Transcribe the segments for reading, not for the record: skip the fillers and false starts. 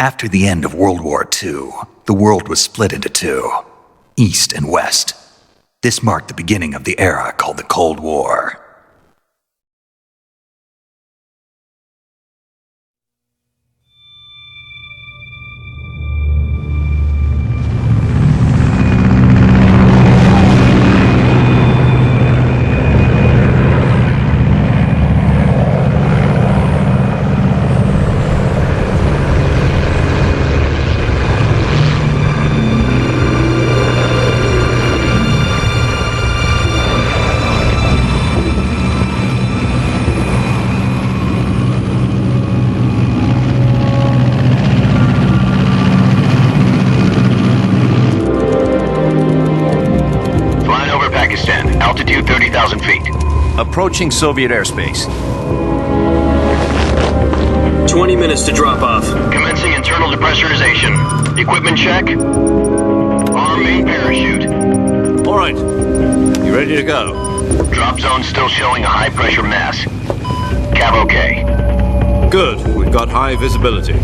After the end of World War II, the world was split into two, East and West. This marked the beginning of the era called the Cold War. Altitude 30,000 feet. Approaching Soviet airspace. 20 minutes to drop off. Commencing internal depressurization. Equipment check. Arm main parachute. All right. You ready to go? Drop zone still showing a high pressure mass. Cav okay. Good. We've got high visibility.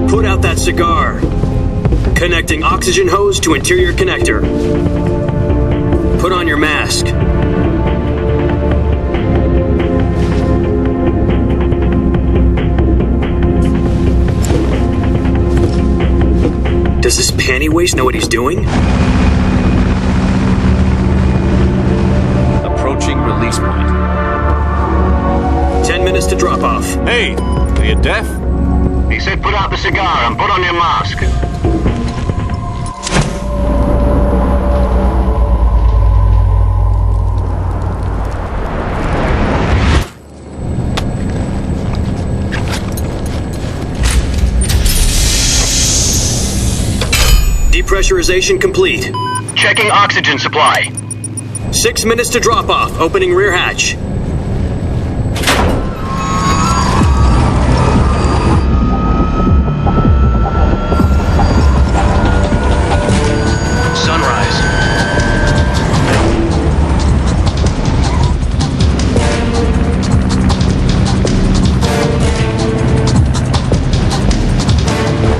Put out that cigar. Connecting oxygen hose to interior connector. Put on your mask. Does this panty waste know what he's doing? Approaching release point. 10 minutes to drop off. Hey, are you deaf? He said put out the cigar and put on your mask. Depressurization complete. Checking oxygen supply. 6 minutes to drop off. Opening rear hatch. Sunrise.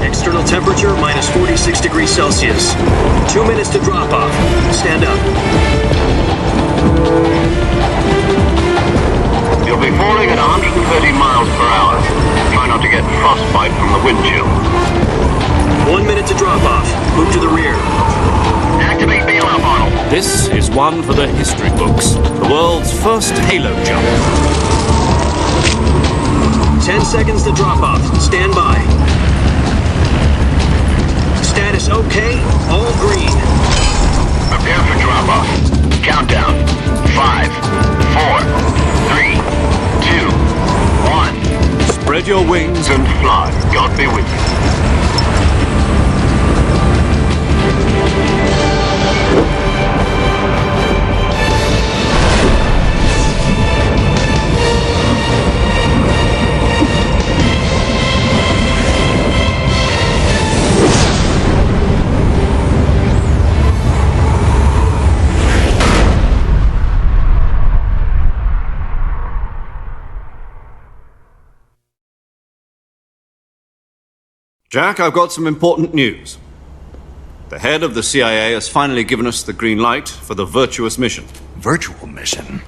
External temperature minus 46 degrees Celsius. 2 minutes to drop off. Stand up. You'll be falling at 130 miles per hour. Try not to get frostbite from the wind chill. 1 minute to drop off. Move to the rear. Activate bailout model. This is one for the history books. The world's first halo jump. 10 seconds to drop off. Stand by. Status okay. All green. Prepare for drop off. Countdown. 5, 4, 3, 2, 1. Spread your wings And fly. God be with you. Jack, I've got some important news. The head of the CIA has finally given us the green light for the virtuous mission. Virtual mission?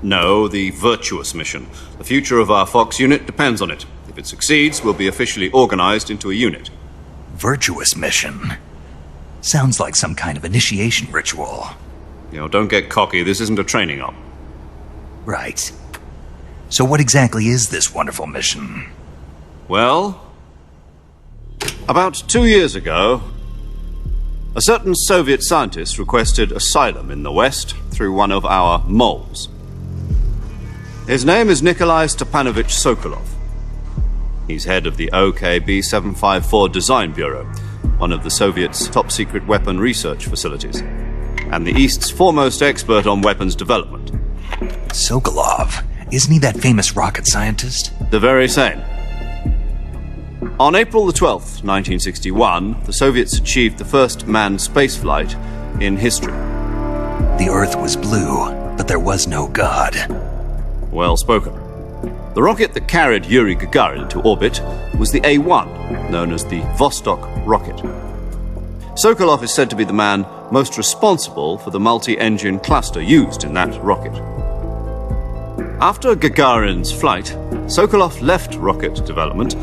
No, the virtuous mission. The future of our Fox unit depends on it. If it succeeds, we'll be officially organized into a unit. Virtuous mission? Sounds like some kind of initiation ritual. Don't get cocky. This isn't a training op. Right. So what exactly is this wonderful mission? Well, about 2 years ago, a certain Soviet scientist requested asylum in the West through one of our moles. His name is Nikolai Stepanovich Sokolov. He's head of the OKB 754 Design Bureau, one of the Soviets' top-secret weapon research facilities, and the East's foremost expert on weapons development. Sokolov? Isn't he that famous rocket scientist? The very same. On April the 12th, 1961, the Soviets achieved the first manned spaceflight in history. The Earth was blue, but there was no God. Well spoken. The rocket that carried Yuri Gagarin into orbit was the A-1, known as the Vostok rocket. Sokolov is said to be the man most responsible for the multi-engine cluster used in that rocket. After Gagarin's flight, Sokolov left rocket development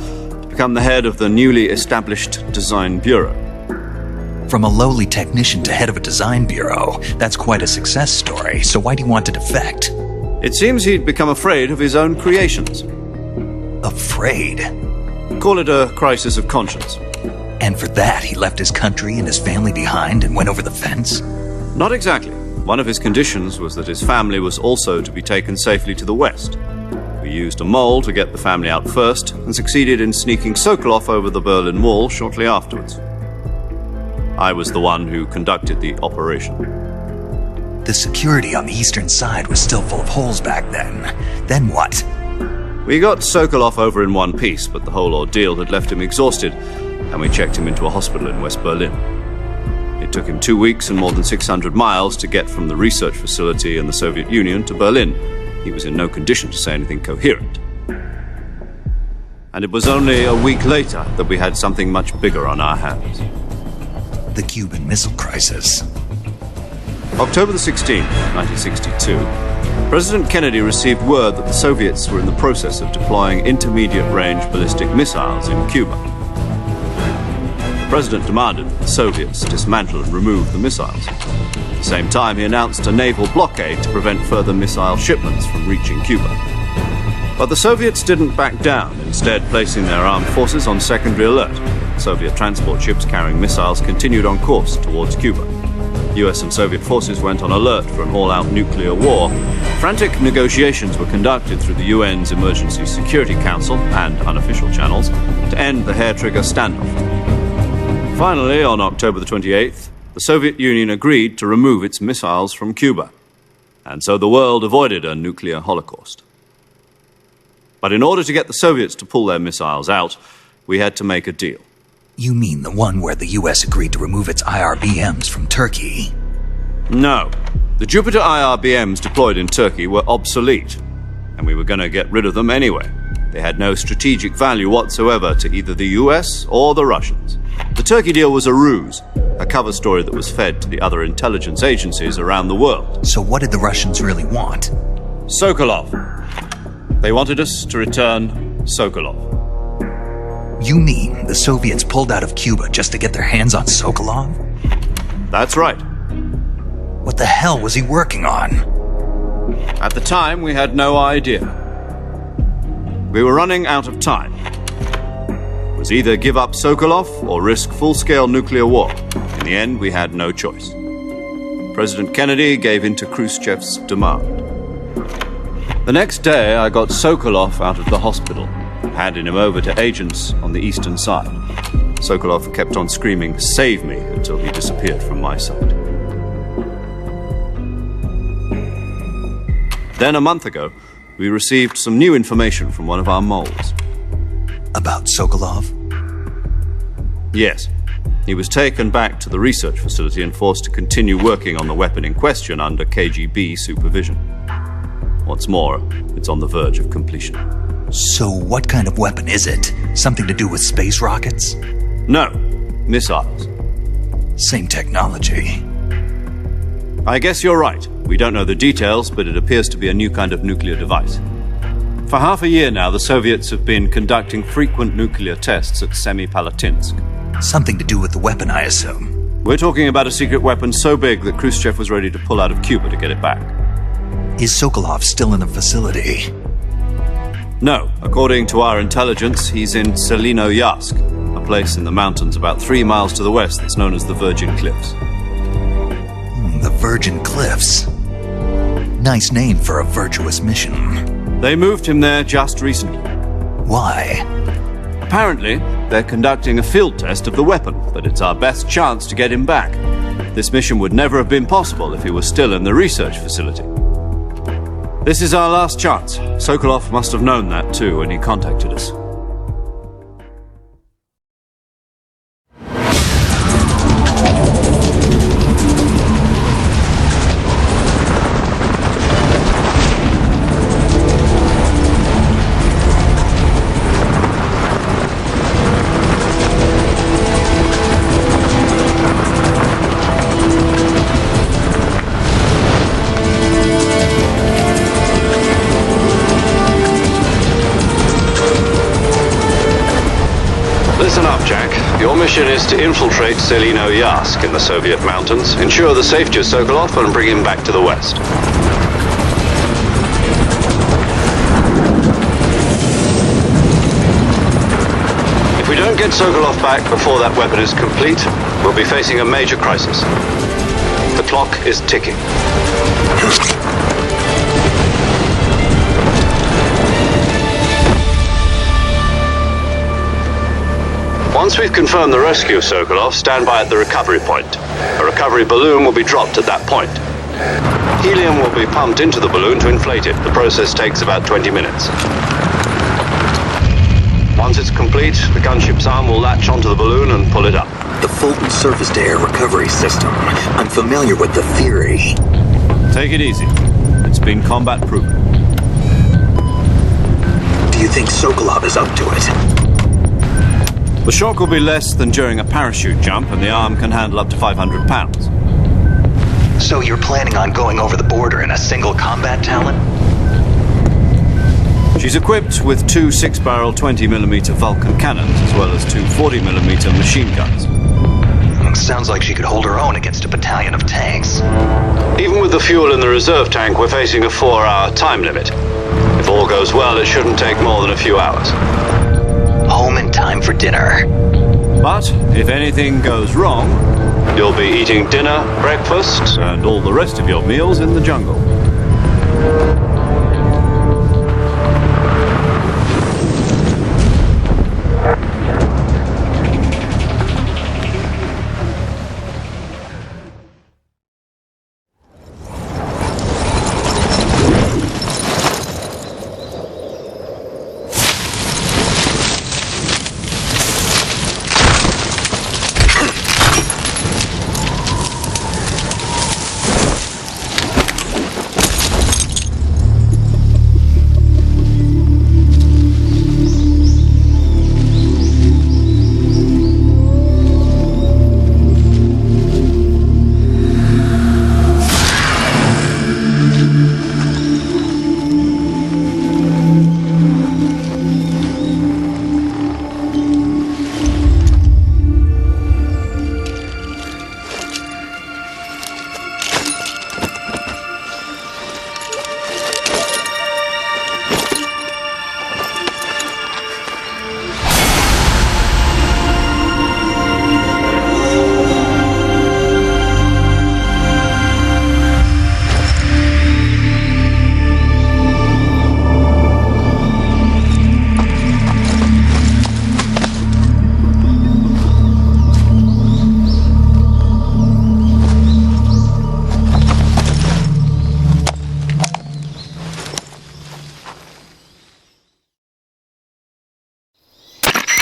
to become the head of the newly established Design Bureau. From a lowly technician to head of a design bureau, that's quite a success story, so why'd he want to defect? It seems he'd become afraid of his own creations. Afraid? Call it a crisis of conscience. And for that, he left his country and his family behind and went over the fence? Not exactly. One of his conditions was that his family was also to be taken safely to the west. We used a mole to get the family out first and succeeded in sneaking Sokolov over the Berlin Wall shortly afterwards. I was the one who conducted the operation. The security on the eastern side was still full of holes back then. Then what? We got Sokolov over in one piece, but the whole ordeal had left him exhausted, and we checked him into a hospital in West Berlin. It took him 2 weeks and more than 600 miles to get from the research facility in the Soviet Union to Berlin. He was in no condition to say anything coherent. And it was only a week later that we had something much bigger on our hands. The Cuban Missile Crisis. October the 16th, 1962, President Kennedy received word that the Soviets were in the process of deploying intermediate-range ballistic missiles in Cuba. The President demanded that the Soviets dismantle and remove the missiles. At the same time, he announced a naval blockade to prevent further missile shipments from reaching Cuba. But the Soviets didn't back down, instead placing their armed forces on secondary alert. Soviet transport ships carrying missiles continued on course towards Cuba. US and Soviet forces went on alert for an all-out nuclear war. Frantic negotiations were conducted through the UN's Emergency Security Council and unofficial channels to end the hair-trigger standoff. Finally, on October the 28th, the Soviet Union agreed to remove its missiles from Cuba. And so the world avoided a nuclear holocaust. But in order to get the Soviets to pull their missiles out, we had to make a deal. You mean the one where the US agreed to remove its IRBMs from Turkey? No. The Jupiter IRBMs deployed in Turkey were obsolete, and we were going to get rid of them anyway. They had no strategic value whatsoever to either the US or the Russians. The Turkey deal was a ruse, a cover story that was fed to the other intelligence agencies around the world. So what did the Russians really want? Sokolov. They wanted us to return Sokolov. You mean the Soviets pulled out of Cuba just to get their hands on Sokolov? That's right. What the hell was he working on? At the time, we had no idea. We were running out of time. It was either give up Sokolov or risk full-scale nuclear war. In the end, we had no choice. President Kennedy gave in to Khrushchev's demand. The next day, I got Sokolov out of the hospital, handing him over to agents on the eastern side. Sokolov kept on screaming, "Save me," until he disappeared from my sight. Then a month ago, we received some new information from one of our moles. About Sokolov? Yes. He was taken back to the research facility and forced to continue working on the weapon in question under KGB supervision. What's more, it's on the verge of completion. So what kind of weapon is it? Something to do with space rockets? No, missiles. Same technology. I guess you're right. We don't know the details, but it appears to be a new kind of nuclear device. For half a year now, the Soviets have been conducting frequent nuclear tests at Semipalatinsk. Something to do with the weapon, I assume. We're talking about a secret weapon so big that Khrushchev was ready to pull out of Cuba to get it back. Is Sokolov still in the facility? No. According to our intelligence, he's in Selinoyarsk, a place in the mountains about 3 miles to the west that's known as the Virgin Cliffs. The Virgin Cliffs. Nice name for a virtuous mission. They moved him there just recently. Why? Apparently, they're conducting a field test of the weapon, but it's our best chance to get him back. This mission would never have been possible if he was still in the research facility. This is our last chance. Sokolov must have known that too when he contacted us. mission is to infiltrate Selino Yask in the Soviet mountains, ensure the safety of Sokolov, and bring him back to the West. If we don't get Sokolov back before that weapon is complete, we'll be facing a major crisis. The clock is ticking. Once we've confirmed the rescue of Sokolov, stand by at the recovery point. A recovery balloon will be dropped at that point. Helium will be pumped into the balloon to inflate it. The process takes about 20 minutes. Once it's complete, the gunship's arm will latch onto the balloon and pull it up. The Fulton surface-to-air recovery system. I'm familiar with the theory. Take it easy. It's been combat proven. Do you think Sokolov is up to it? The shock will be less than during a parachute jump, and the arm can handle up to 500 pounds. So you're planning on going over the border in a single combat Talon? She's equipped with two 6-barrel 20mm Vulcan cannons, as well as two 40mm machine guns. Sounds like she could hold her own against a battalion of tanks. Even with the fuel in the reserve tank, we're facing a 4-hour time limit. If all goes well, it shouldn't take more than a few hours. Home in time for dinner. But if anything goes wrong, you'll be eating dinner, breakfast, and all the rest of your meals in the jungle.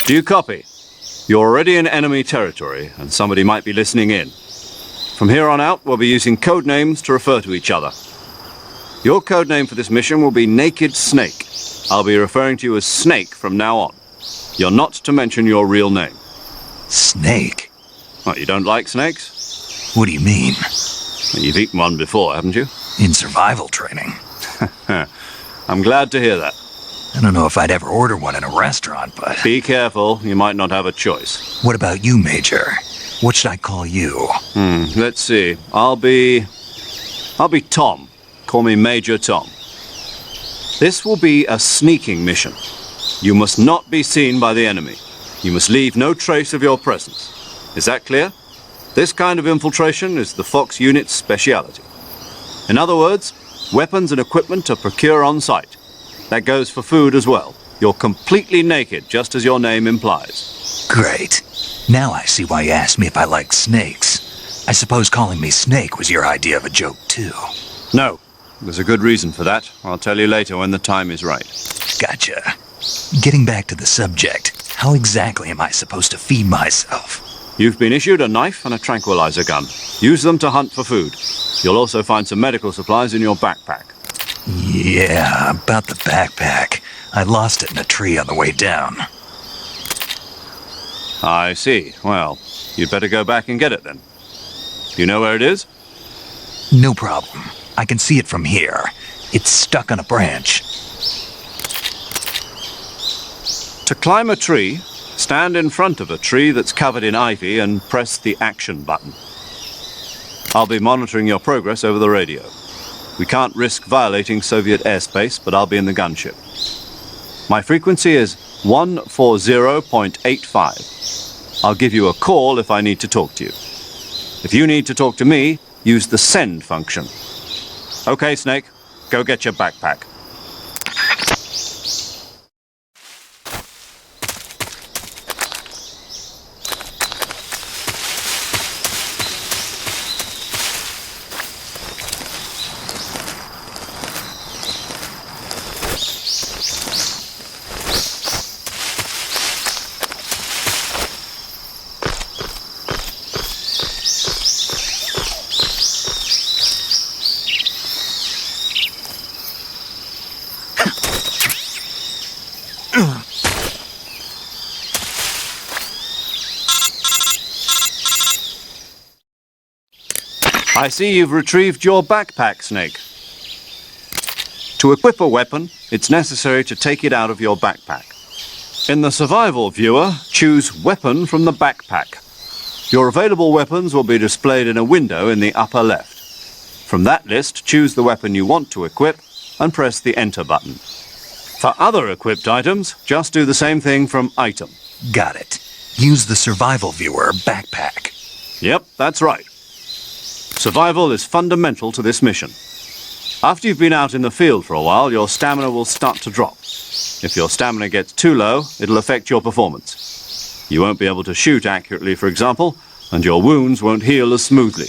Do you copy? You're already in enemy territory, and somebody might be listening in. From here on out, we'll be using code names to refer to each other. Your code name for this mission will be Naked Snake. I'll be referring to you as Snake from now on. You're not to mention your real name. Snake? What, you don't like snakes? What do you mean? Well, you've eaten one before, haven't you? In survival training. I'm glad to hear that. I don't know if I'd ever order one in a restaurant, but... Be careful, you might not have a choice. What about you, Major? What should I call you? Let's see. I'll be Tom. Call me Major Tom. This will be a sneaking mission. You must not be seen by the enemy. You must leave no trace of your presence. Is that clear? This kind of infiltration is the Fox unit's speciality. In other words, weapons and equipment are procured on site. That goes for food as well. You're completely naked, just as your name implies. Great. Now I see why you asked me if I like snakes. I suppose calling me Snake was your idea of a joke, too. No. There's a good reason for that. I'll tell you later when the time is right. Gotcha. Getting back to the subject, how exactly am I supposed to feed myself? You've been issued a knife and a tranquilizer gun. Use them to hunt for food. You'll also find some medical supplies in your backpack. Yeah, about the backpack. I lost it in a tree on the way down. I see. Well, you'd better go back and get it then. Do you know where it is? No problem. I can see it from here. It's stuck on a branch. To climb a tree, Stand in front of a tree that's covered in ivy and press the action button. I'll be monitoring your progress over the radio. We can't risk violating Soviet airspace, but I'll be in the gunship. My frequency is 140.85. I'll give you a call if I need to talk to you. If you need to talk to me, use the send function. Okay, Snake, go get your backpack. I see you've retrieved your backpack, Snake. To equip a weapon, it's necessary to take it out of your backpack. In the survival viewer, choose Weapon from the backpack. Your available weapons will be displayed in a window in the upper left. From that list, choose the weapon you want to equip and press the Enter button. For other equipped items, just do the same thing from Item. Got it. Use the survival viewer backpack. Yep, that's right. Survival is fundamental to this mission. After you've been out in the field for a while, your stamina will start to drop. If your stamina gets too low, it'll affect your performance. You won't be able to shoot accurately, for example, and your wounds won't heal as smoothly.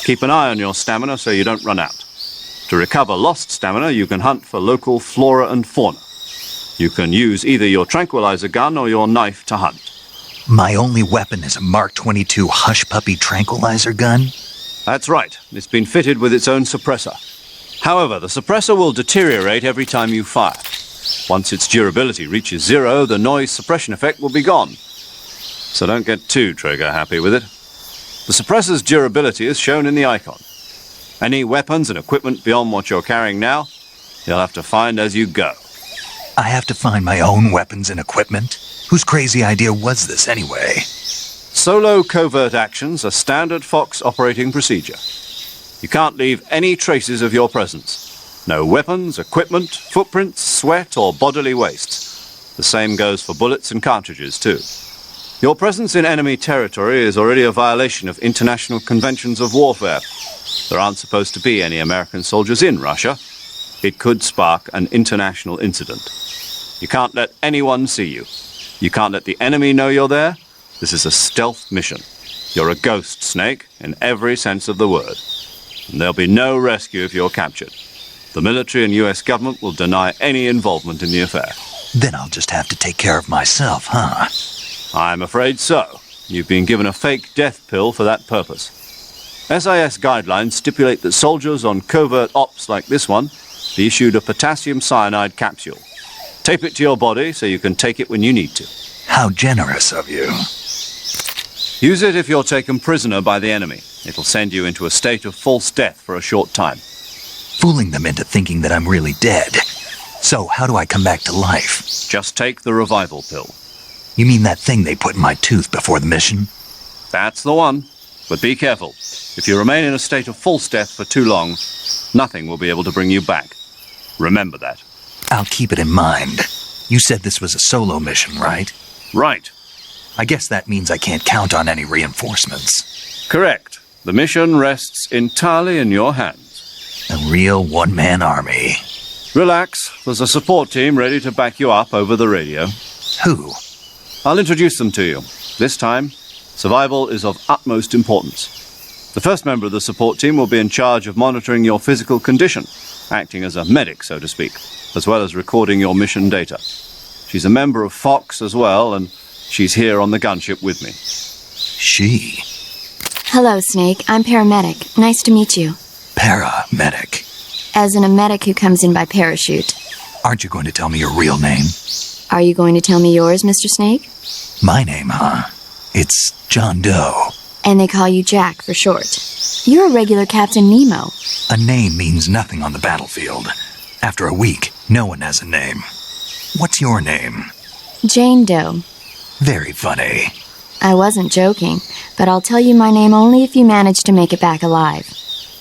Keep an eye on your stamina so you don't run out. To recover lost stamina, you can hunt for local flora and fauna. You can use either your tranquilizer gun or your knife to hunt. My only weapon is a Mark 22 Hush Puppy tranquilizer gun? That's right. It's been fitted with its own suppressor. However, the suppressor will deteriorate every time you fire. Once its durability reaches 0, the noise suppression effect will be gone. So don't get too trigger-happy with it. The suppressor's durability is shown in the icon. Any weapons and equipment beyond what you're carrying now, you'll have to find as you go. I have to find my own weapons and equipment? Whose crazy idea was this anyway? Solo covert actions are standard Fox operating procedure. You can't leave any traces of your presence. No weapons, equipment, footprints, sweat, or bodily wastes. The same goes for bullets and cartridges, too. Your presence in enemy territory is already a violation of international conventions of warfare. There aren't supposed to be any American soldiers in Russia. It could spark an international incident. You can't let anyone see you. You can't let the enemy know you're there. This is a stealth mission. You're a ghost, Snake, in every sense of the word. And there'll be no rescue if you're captured. The military and US government will deny any involvement in the affair. Then I'll just have to take care of myself, huh? I'm afraid so. You've been given a fake death pill for that purpose. SIS guidelines stipulate that soldiers on covert ops like this one be issued a potassium cyanide capsule. Tape it to your body so you can take it when you need to. How generous of you. Use it if you're taken prisoner by the enemy. It'll send you into a state of false death for a short time. Fooling them into thinking that I'm really dead. So how do I come back to life? Just take the revival pill. You mean that thing they put in my tooth before the mission? That's the one. But be careful. If you remain in a state of false death for too long, nothing will be able to bring you back. Remember that. I'll keep it in mind. You said this was a solo mission, right? Right. I guess that means I can't count on any reinforcements. Correct. The mission rests entirely in your hands. A real one-man army. Relax. There's a support team ready to back you up over the radio. Who? I'll introduce them to you. This time, survival is of utmost importance. The first member of the support team will be in charge of monitoring your physical condition, acting as a medic, so to speak, as well as recording your mission data. She's a member of Fox as well, and she's here on the gunship with me. She? Hello, Snake. I'm paramedic. Nice to meet you. Paramedic. As in a medic who comes in by parachute. Aren't you going to tell me your real name? Are you going to tell me yours, Mr. Snake? My name, huh? It's John Doe. And they call you Jack for short. You're a regular Captain Nemo. A name means nothing on the battlefield. After a week, no one has a name. What's your name? Jane Doe. Very funny. I wasn't joking, but I'll tell you my name only if you manage to make it back alive.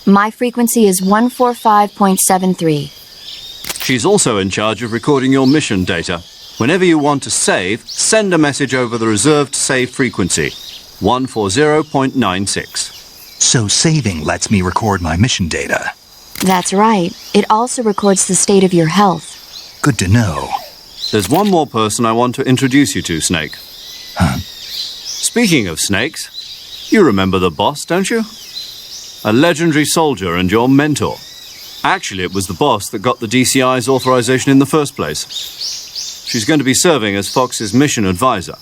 My frequency is 145.73. She's also in charge of recording your mission data. Whenever you want to save, send a message over the reserved save frequency, 140.96. So saving lets me record my mission data. That's right. It also records the state of your health. Good to know. There's one more person I want to introduce you to, Snake. Huh? Speaking of snakes, you remember the boss, don't you? A legendary soldier and your mentor. Actually, it was the boss that got the DCI's authorization in the first place. She's going to be serving as Fox's mission advisor.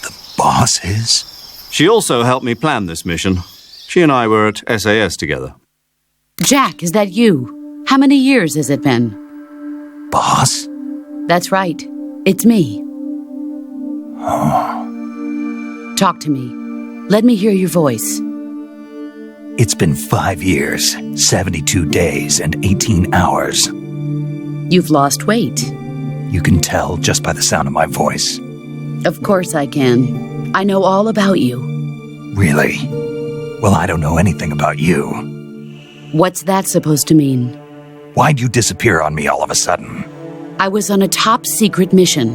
The boss is? She also helped me plan this mission. She and I were at SAS together. Jack, is that you? How many years has it been? Boss? That's right. It's me. Talk to me. Let me hear your voice. It's been 5 years, 72 days, and 18 hours. You've lost weight. You can tell just by the sound of my voice. Of course I can. I know all about you. Really? Well, I don't know anything about you. What's that supposed to mean? Why'd you disappear on me all of a sudden? I was on a top-secret mission.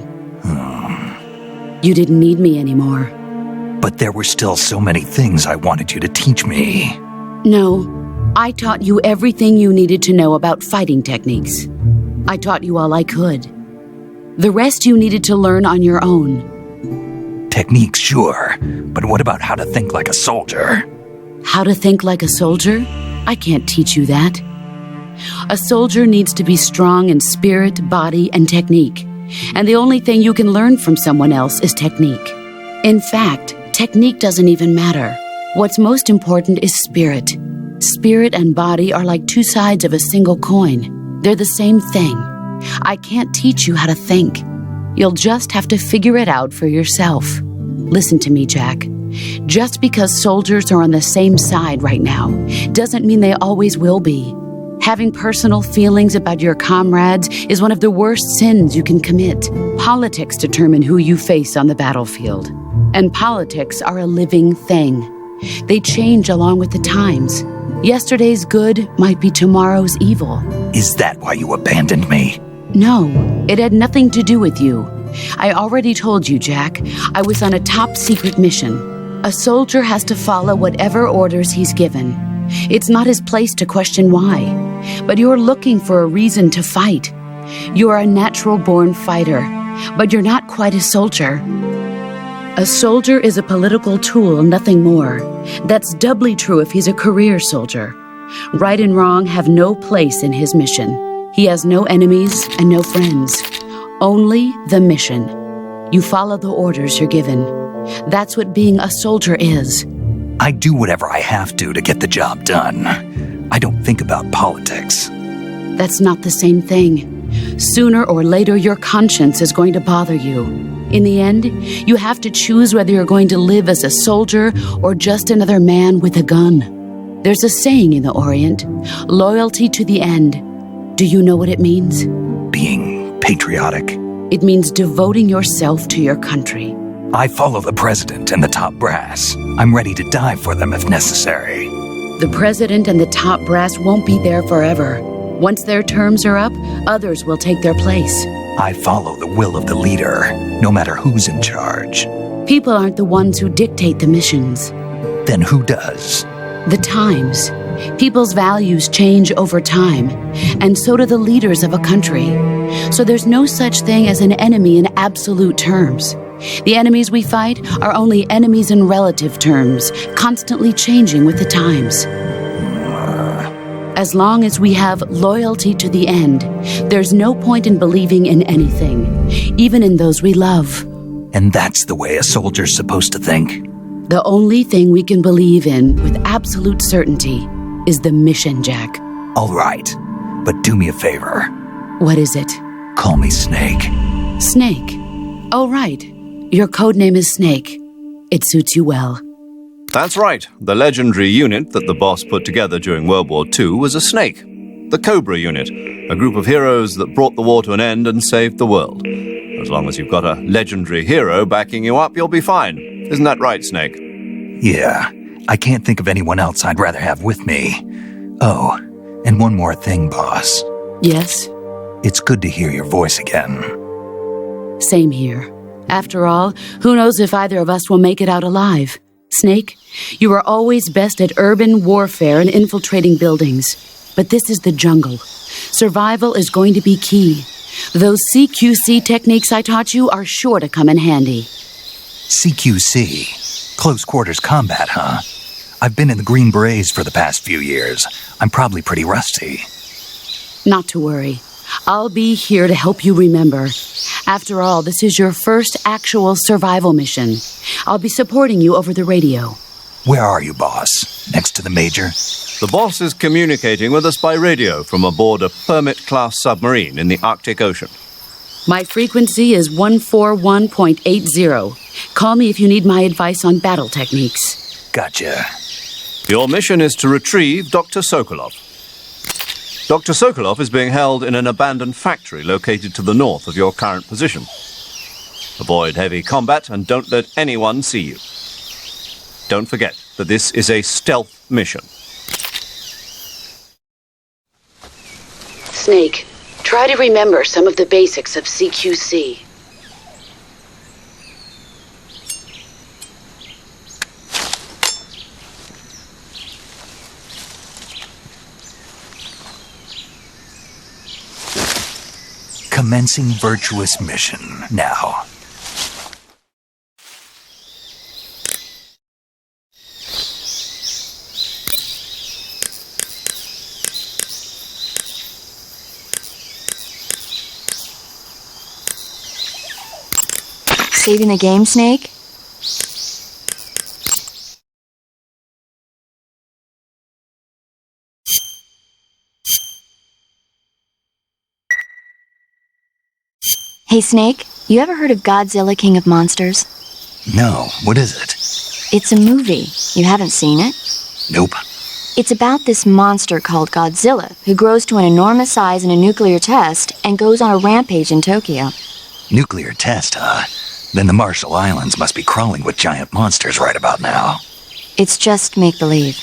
You didn't need me anymore. But there were still so many things I wanted you to teach me. No, I taught you everything you needed to know about fighting techniques. I taught you all I could. The rest you needed to learn on your own. Techniques, sure. But what about how to think like a soldier? How to think like a soldier? I can't teach you that. A soldier needs to be strong in spirit, body, and technique. And the only thing you can learn from someone else is technique. In fact, technique doesn't even matter. What's most important is spirit. Spirit and body are like two sides of a single coin. They're the same thing. I can't teach you how to think. You'll just have to figure it out for yourself. Listen to me, Jack. Just because soldiers are on the same side right now doesn't mean they always will be. Having personal feelings about your comrades is one of the worst sins you can commit. Politics determine who you face on the battlefield. And politics are a living thing. They change along with the times. Yesterday's good might be tomorrow's evil. Is that why you abandoned me? No, it had nothing to do with you. I already told you, Jack. I was on a top-secret mission. A soldier has to follow whatever orders he's given. It's not his place to question why. But you're looking for a reason to fight. You're a natural-born fighter, but you're not quite a soldier. A soldier is a political tool, nothing more. That's doubly true if he's a career soldier. Right and wrong have no place in his mission. He has no enemies and no friends. Only the mission. You follow the orders you're given. That's what being a soldier is. I do whatever I have to get the job done. I don't think about politics. That's not the same thing. Sooner or later, your conscience is going to bother you. In the end, you have to choose whether you're going to live as a soldier or just another man with a gun. There's a saying in the Orient, loyalty to the end. Do you know what it means? Being patriotic. It means devoting yourself to your country. I follow the president and the top brass. I'm ready to die for them if necessary. The president and the top brass won't be there forever. Once their terms are up, others will take their place. I follow the will of the leader, no matter who's in charge. People aren't the ones who dictate the missions. Then who does? The times. People's values change over time, and so do the leaders of a country. So there's no such thing as an enemy in absolute terms. The enemies we fight are only enemies in relative terms, constantly changing with the times. As long as we have loyalty to the end, there's no point in believing in anything, even in those we love. And that's the way a soldier's supposed to think? The only thing we can believe in with absolute certainty is the mission, Jack. All right, but do me a favor. What is it? Call me Snake. Snake? Oh, right. Your code name is Snake. It suits you well. That's right. The legendary unit that the boss put together during World War II was a snake. The Cobra unit, a group of heroes that brought the war to an end and saved the world. As long as you've got a legendary hero backing you up, you'll be fine. Isn't that right, Snake? Yeah, I can't think of anyone else I'd rather have with me. Oh, and one more thing, boss. Yes? It's good to hear your voice again. Same here. After all, who knows if either of us will make it out alive? Snake, you are always best at urban warfare and infiltrating buildings. But this is the jungle. Survival is going to be key. Those CQC techniques I taught you are sure to come in handy. CQC? Close quarters combat, huh? I've been in the Green Berets for the past few years. I'm probably pretty rusty. Not to worry. I'll be here to help you remember. After all, this is your first actual survival mission. I'll be supporting you over the radio. Where are you, boss? Next to the Major? The boss is communicating with us by radio from aboard a Permit-class submarine in the Arctic Ocean. My frequency is 141.80. Call me if you need my advice on battle techniques. Gotcha. Your mission is to retrieve Dr. Sokolov. Dr. Sokolov is being held in an abandoned factory located to the north of your current position. Avoid heavy combat and don't let anyone see you. Don't forget that this is a stealth mission. Snake, try to remember some of the basics of CQC. Commencing virtuous mission now. Saving the game, Snake? Hey, Snake, you ever heard of Godzilla, King of Monsters? No, what is it? It's a movie. You haven't seen it? Nope. It's about this monster called Godzilla, who grows to an enormous size in a nuclear test and goes on a rampage in Tokyo. Nuclear test, huh? Then the Marshall Islands must be crawling with giant monsters right about now. It's just make-believe.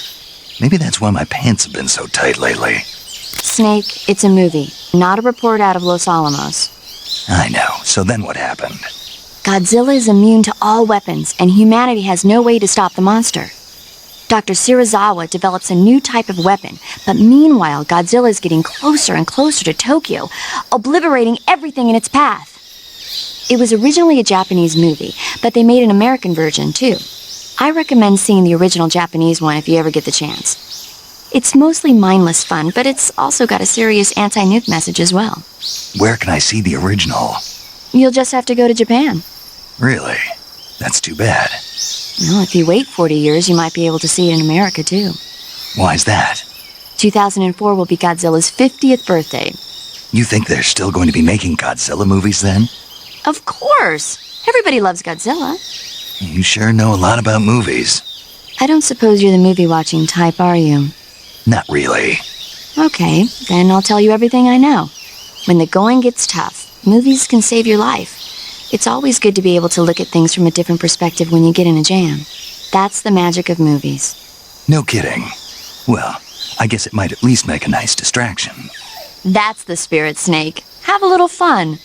Maybe that's why my pants have been so tight lately. Snake, it's a movie, not a report out of Los Alamos. I know. So then what happened? Godzilla is immune to all weapons, and humanity has no way to stop the monster. Dr. Shirazawa develops a new type of weapon, but meanwhile, Godzilla is getting closer and closer to Tokyo, obliterating everything in its path. It was originally a Japanese movie, but they made an American version, too. I recommend seeing the original Japanese one if you ever get the chance. It's mostly mindless fun, but it's also got a serious anti-nuke message as well. Where can I see the original? You'll just have to go to Japan. Really? That's too bad. Well, if you wait 40 years, you might be able to see it in America, too. Why's that? 2004 will be Godzilla's 50th birthday. You think they're still going to be making Godzilla movies then? Of course! Everybody loves Godzilla. You sure know a lot about movies. I don't suppose you're the movie-watching type, are you? Not really. Okay, then I'll tell you everything I know. When the going gets tough, movies can save your life. It's always good to be able to look at things from a different perspective when you get in a jam. That's the magic of movies. No kidding. Well, I guess it might at least make a nice distraction. That's the spirit, Snake. Have a little fun.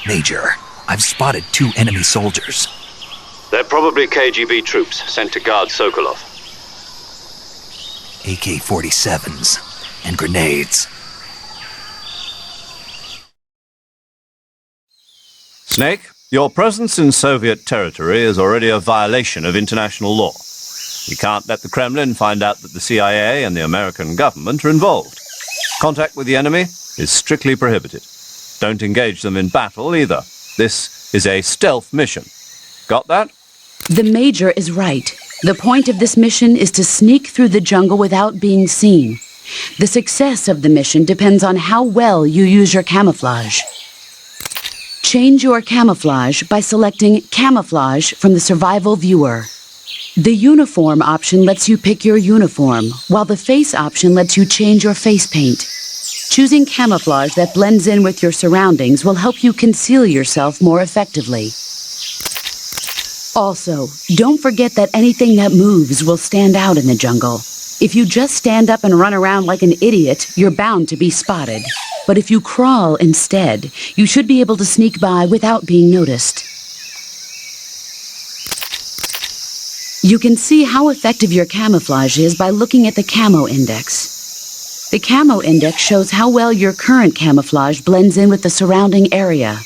Major, I've spotted 2 enemy soldiers. They're probably KGB troops sent to guard Sokolov. AK-47s and grenades. Snake, your presence in Soviet territory is already a violation of international law. We can't let the Kremlin find out that the CIA and the American government are involved. Contact with the enemy is strictly prohibited. Don't engage them in battle either. This is a stealth mission. Got that? The Major is right. The point of this mission is to sneak through the jungle without being seen. The success of the mission depends on how well you use your camouflage. Change your camouflage by selecting Camouflage from the Survival Viewer. The Uniform option lets you pick your uniform, while the Face option lets you change your face paint. Choosing camouflage that blends in with your surroundings will help you conceal yourself more effectively. Also, don't forget that anything that moves will stand out in the jungle. If you just stand up and run around like an idiot, you're bound to be spotted. But if you crawl instead, you should be able to sneak by without being noticed. You can see how effective your camouflage is by looking at the Camo Index. The Camo Index shows how well your current camouflage blends in with the surrounding area.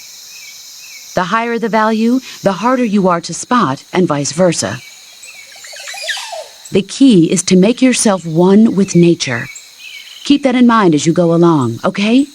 The higher the value, the harder you are to spot, and vice versa. The key is to make yourself one with nature. Keep that in mind as you go along, okay?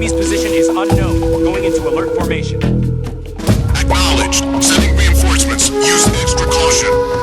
enemy's position is unknown. Going into alert formation. Acknowledged. Sending reinforcements. Use extra caution.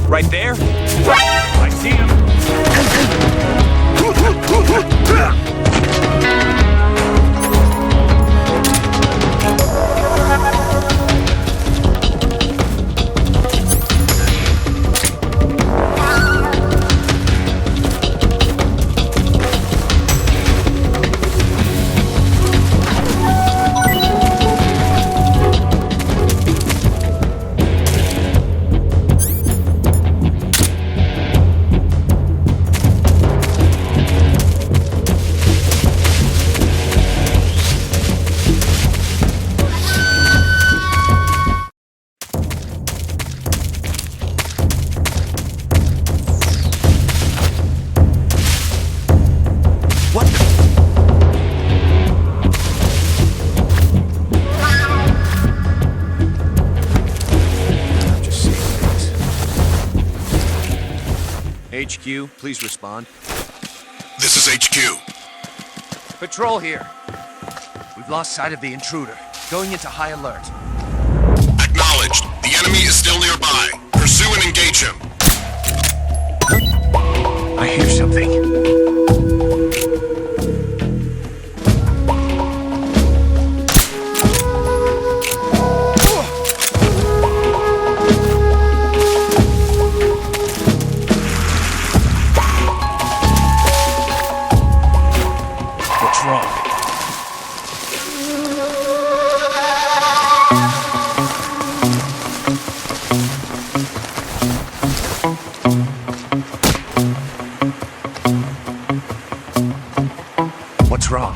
Right there? I see him. HQ, please respond. This is HQ. Patrol here. We've lost sight of the intruder. Going into high alert. Acknowledged. The enemy is still nearby. Pursue and engage him. I hear something. What's wrong?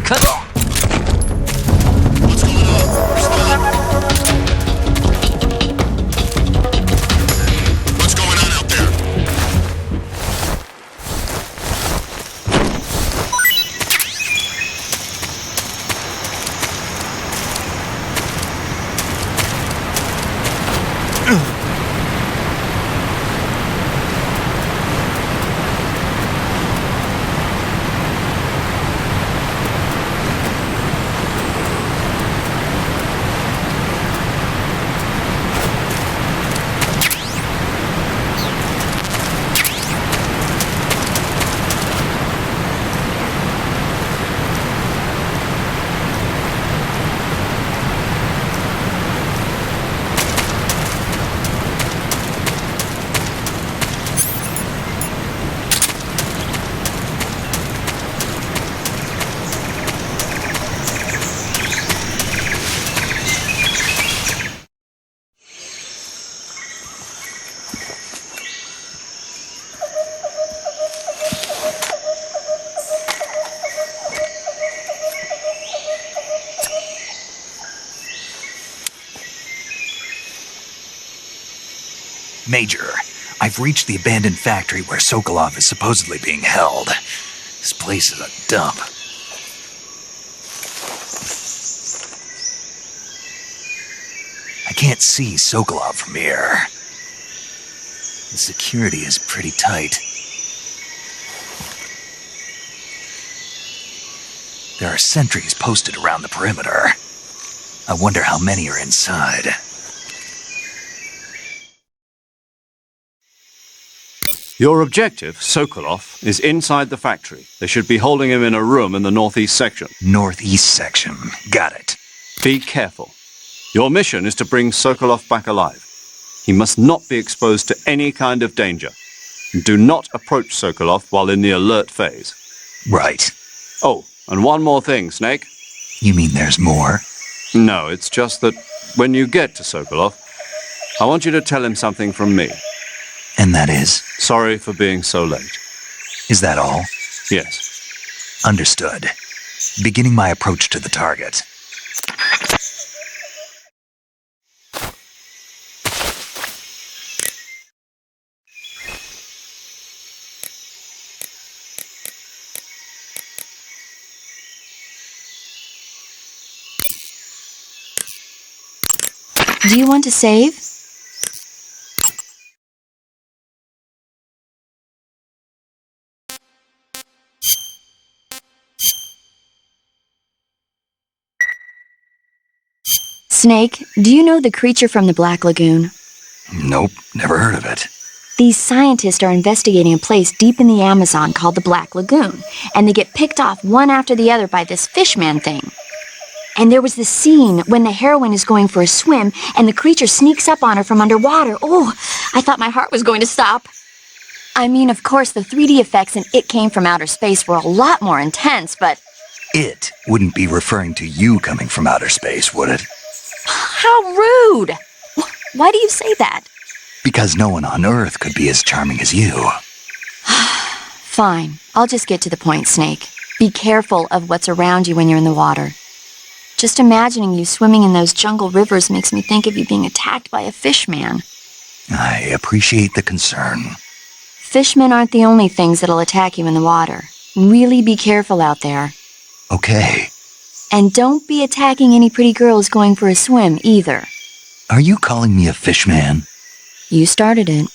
What's going on? Respond. What's going on out there? Major, I've reached the abandoned factory where Sokolov is supposedly being held. This place is a dump. I can't see Sokolov from here. The security is pretty tight. There are sentries posted around the perimeter. I wonder how many are inside. Your objective, Sokolov, is inside the factory. They should be holding him in a room in the northeast section. Northeast section. Got it. Be careful. Your mission is to bring Sokolov back alive. He must not be exposed to any kind of danger. Do not approach Sokolov while in the alert phase. Right. Oh, and one more thing, Snake. You mean there's more? No, it's just that when you get to Sokolov, I want you to tell him something from me. And that is? Sorry for being so late. Is that all? Yes. Understood. Beginning my approach to the target. Do you want to save? Snake, do you know the creature from the Black Lagoon? Nope, never heard of it. These scientists are investigating a place deep in the Amazon called the Black Lagoon, and they get picked off one after the other by this fishman thing. And there was this scene when the heroine is going for a swim, and the creature sneaks up on her from underwater. Oh, I thought my heart was going to stop. I mean, of course, the 3D effects in It Came from Outer Space were a lot more intense, but... It wouldn't be referring to you coming from outer space, would it? How rude! Why do you say that? Because no one on Earth could be as charming as you. Fine. I'll just get to the point, Snake. Be careful of what's around you when you're in the water. Just imagining you swimming in those jungle rivers makes me think of you being attacked by a fishman. I appreciate the concern. Fishmen aren't the only things that'll attack you in the water. Really be careful out there. Okay. And don't be attacking any pretty girls going for a swim, either. Are you calling me a fishman? You started it.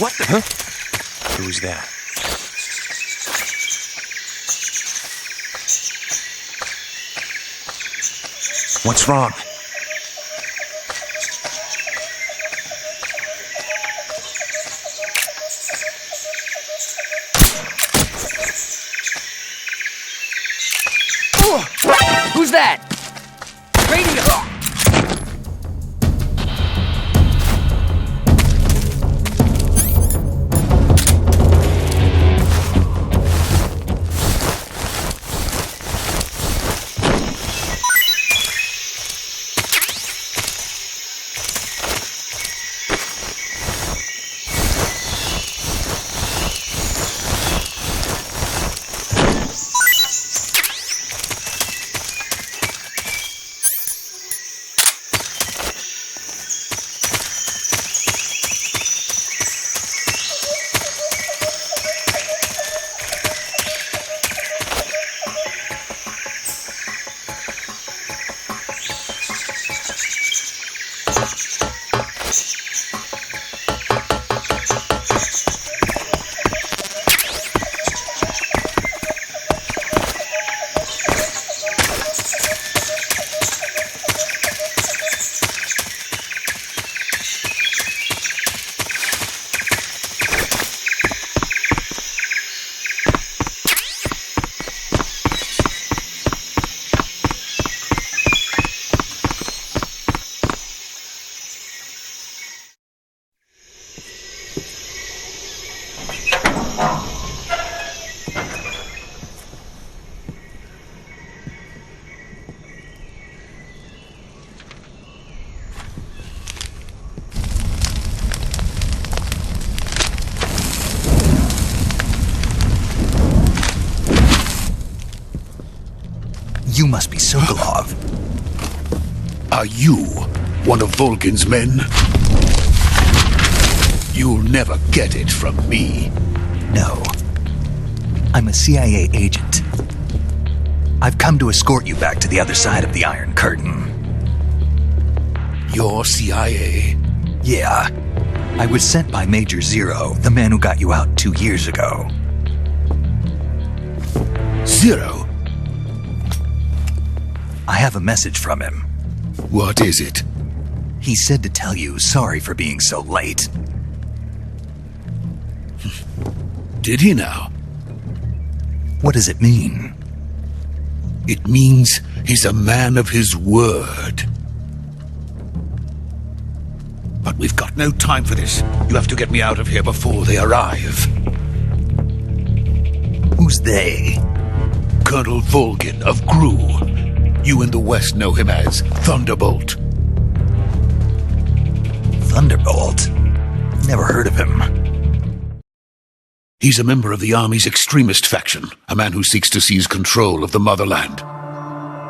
What the? Huh? Who's that? What's wrong? Who's that? Radio! You must be Sokolov. Are you one of Volgin's men? You'll never get it from me. No. I'm a CIA agent. I've come to escort you back to the other side of the Iron Curtain. You're CIA? Yeah. I was sent by Major Zero, the man who got you out 2 years ago. Zero? I have a message from him. What is it? He said to tell you sorry for being so late. Did he now? What does it mean? It means he's a man of his word. But we've got no time for this. You have to get me out of here before they arrive. Who's they? Colonel Volgin of Gru. You in the West know him as Thunderbolt. Thunderbolt? Never heard of him. He's a member of the Army's extremist faction, a man who seeks to seize control of the motherland.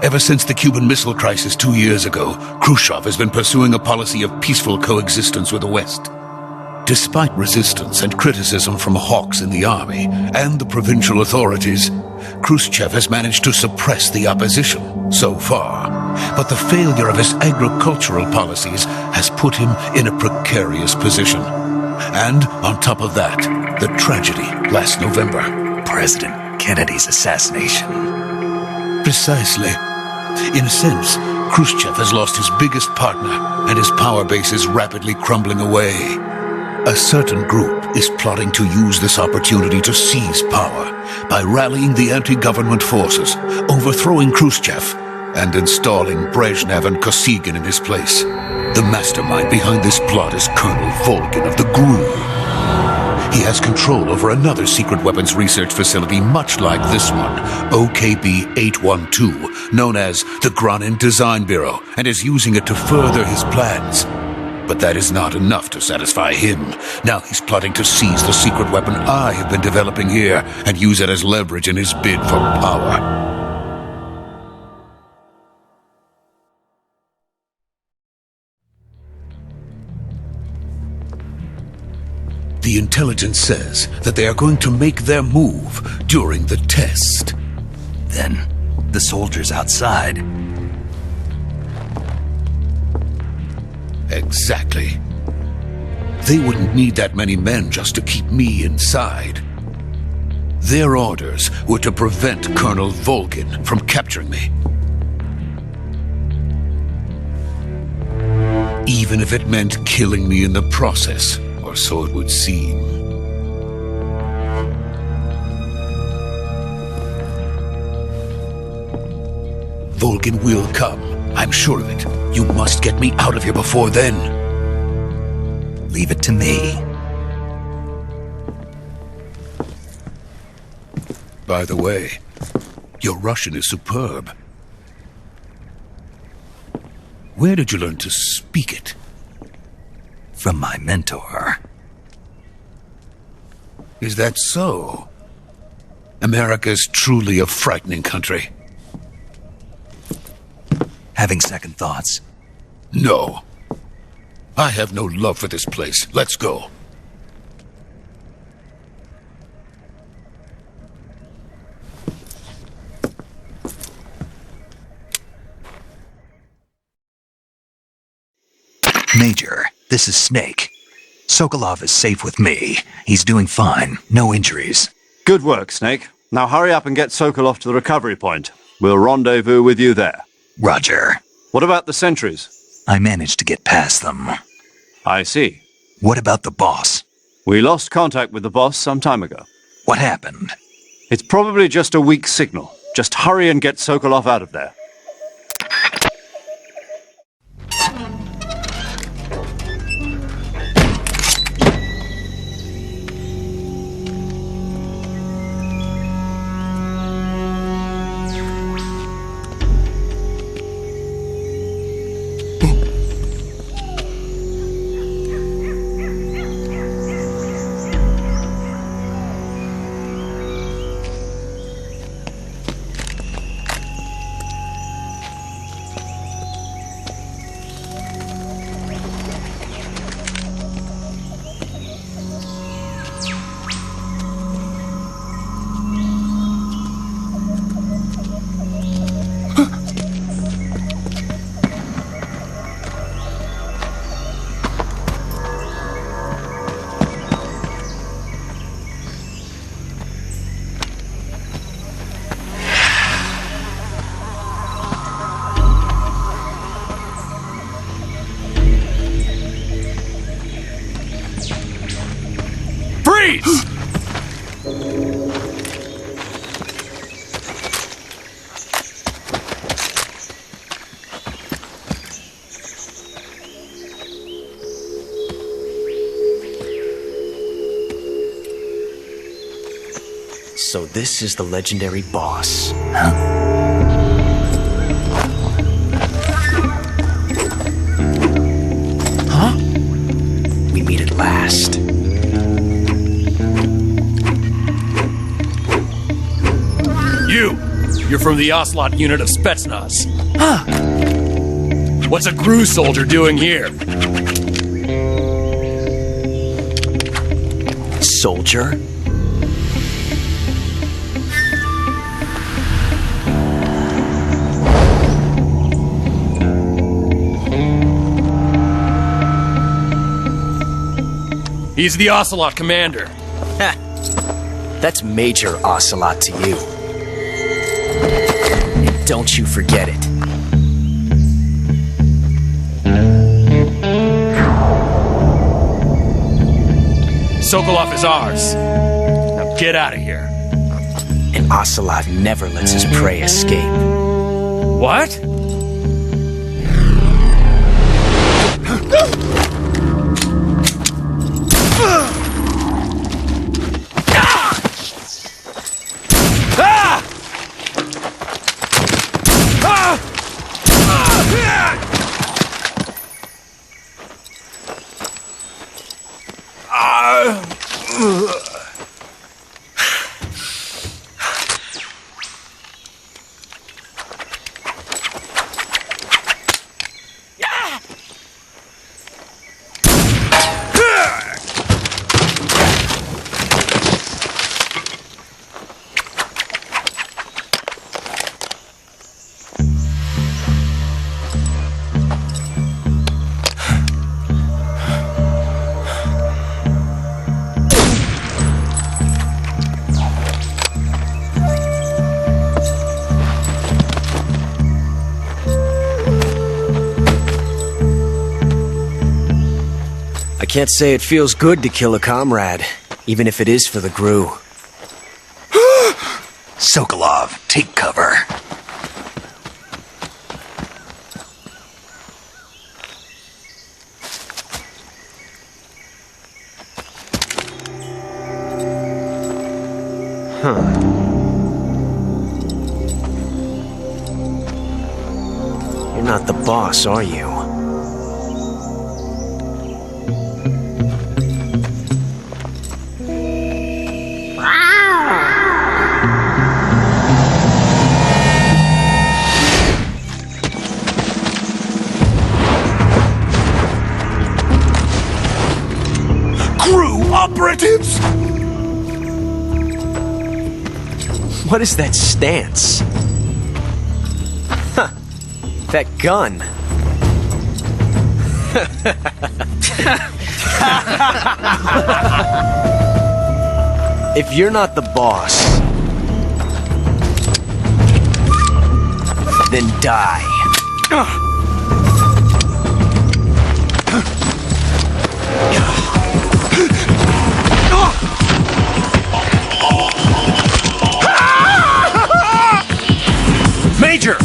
Ever since the Cuban Missile Crisis 2 years ago, Khrushchev has been pursuing a policy of peaceful coexistence with the West. Despite resistance and criticism from hawks in the army and the provincial authorities, Khrushchev has managed to suppress the opposition so far. But the failure of his agricultural policies has put him in a precarious position. And on top of that, the tragedy last November. President Kennedy's assassination. Precisely. In a sense, Khrushchev has lost his biggest partner, and his power base is rapidly crumbling away. A certain group is plotting to use this opportunity to seize power by rallying the anti-government forces, overthrowing Khrushchev, and installing Brezhnev and Kosygin in his place. The mastermind behind this plot is Colonel Volgin of the GRU. He has control over another secret weapons research facility much like this one, OKB-812, known as the Granin Design Bureau, and is using it to further his plans. But that is not enough to satisfy him. Now he's plotting to seize the secret weapon I have been developing here and use it as leverage in his bid for power. The intelligence says that they are going to make their move during the test. Then, the soldiers outside. Exactly. They wouldn't need that many men just to keep me inside. Their orders were to prevent Colonel Volgin from capturing me. Even if it meant killing me in the process, or so it would seem. Volgin will come. I'm sure of it. You must get me out of here before then. Leave it to me. By the way, your Russian is superb. Where did you learn to speak it? From my mentor. Is that so? America's truly a frightening country. Having second thoughts? No. I have no love for this place. Let's go. Major, this is Snake. Sokolov is safe with me. He's doing fine. No injuries. Good work, Snake. Now hurry up and get Sokolov to the recovery point. We'll rendezvous with you there. Roger. What about the sentries? I managed to get past them. I see. What about the boss? We lost contact with the boss some time ago. What happened? It's probably just a weak signal. Just hurry and get Sokolov out of there. Freeze! So this is the legendary boss. Huh? We meet at last. You're from the Ocelot unit of Spetsnaz. Huh. What's a GRU soldier doing here? Soldier? He's the Ocelot commander. Heh. That's Major Ocelot to you. And don't you forget it. Sokolov is ours. Now get out of here. And Ocelot never lets his prey escape. What? can't say it feels good to kill a comrade, even if it is for the GRU. Sokolov, take cover. You're not the boss, are you? GRU operatives! What is that stance? Huh. That gun. If you're not the boss, then die. Major!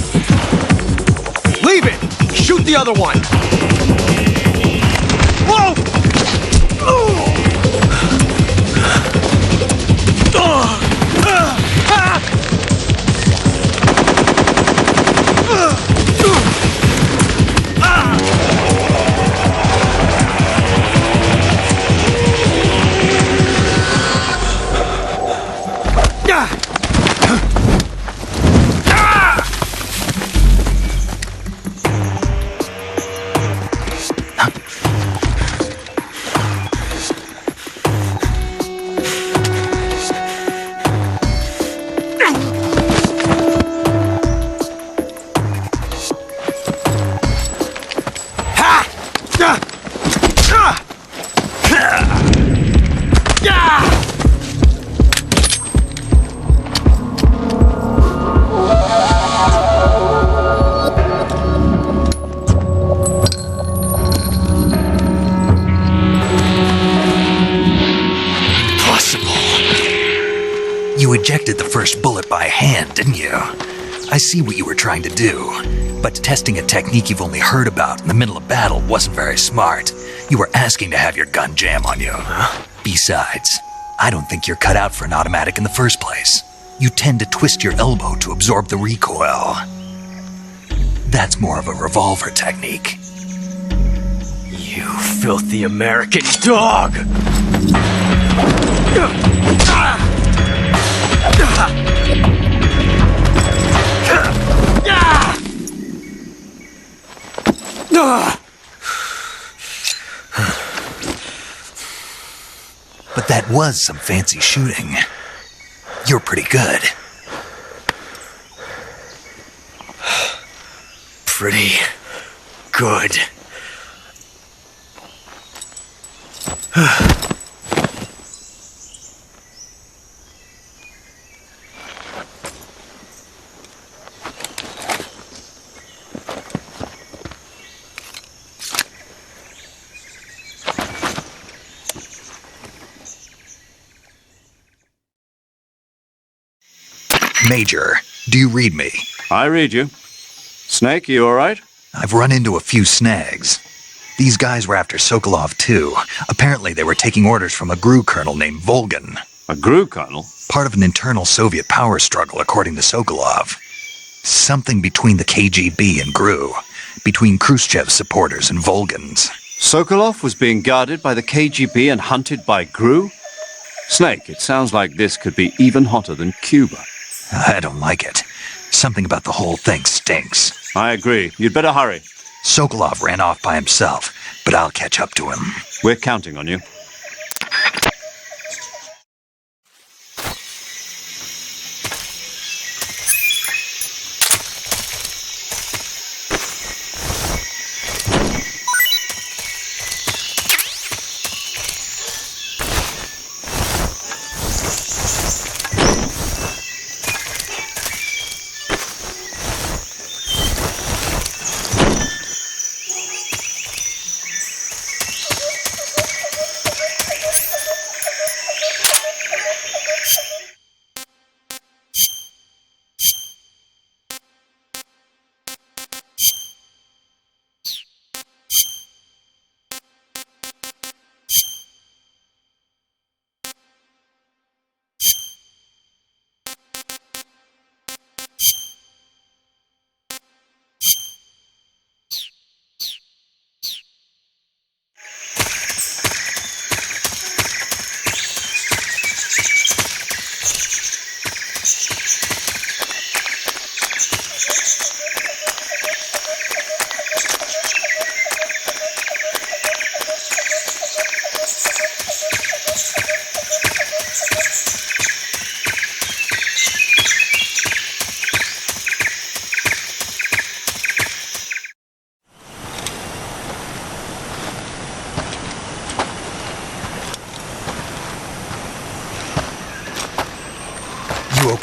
Leave it! Shoot the other one! Whoa! You ejected the first bullet by hand, didn't you? I see what you were trying to do, but testing a technique you've only heard about in the middle of battle wasn't very smart. You were asking to have your gun jam on you. Besides, I don't think you're cut out for an automatic in the first place. You tend to twist your elbow to absorb the recoil. That's more of a revolver technique. You filthy American dog! But that was some fancy shooting. You're pretty good. Pretty good. Major, do you read me? I read you. Snake, you alright? I've run into a few snags. These guys were after Sokolov too. Apparently they were taking orders from a GRU colonel named Volgan. A GRU colonel? Part of an internal Soviet power struggle, according to Sokolov. Something between the KGB and GRU. Between Khrushchev's supporters and Volgan's. Sokolov was being guarded by the KGB and hunted by GRU? Snake, it sounds like this could be even hotter than Cuba. I don't like it. Something about the whole thing stinks. I agree. You'd better hurry. Sokolov ran off by himself, but I'll catch up to him. We're counting on you.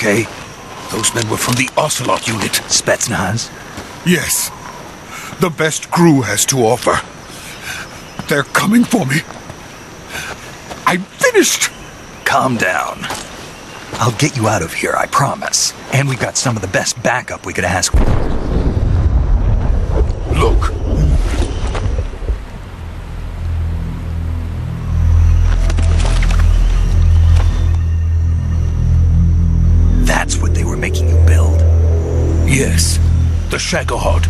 okay? Those men were from the Ocelot unit. Spetsnaz? Yes. The best crew has to offer. They're coming for me. I'm finished! Calm down. I'll get you out of here, I promise. And we've got some of the best backup we could ask. Look. That's what they were making you build? Yes. The Shagohod.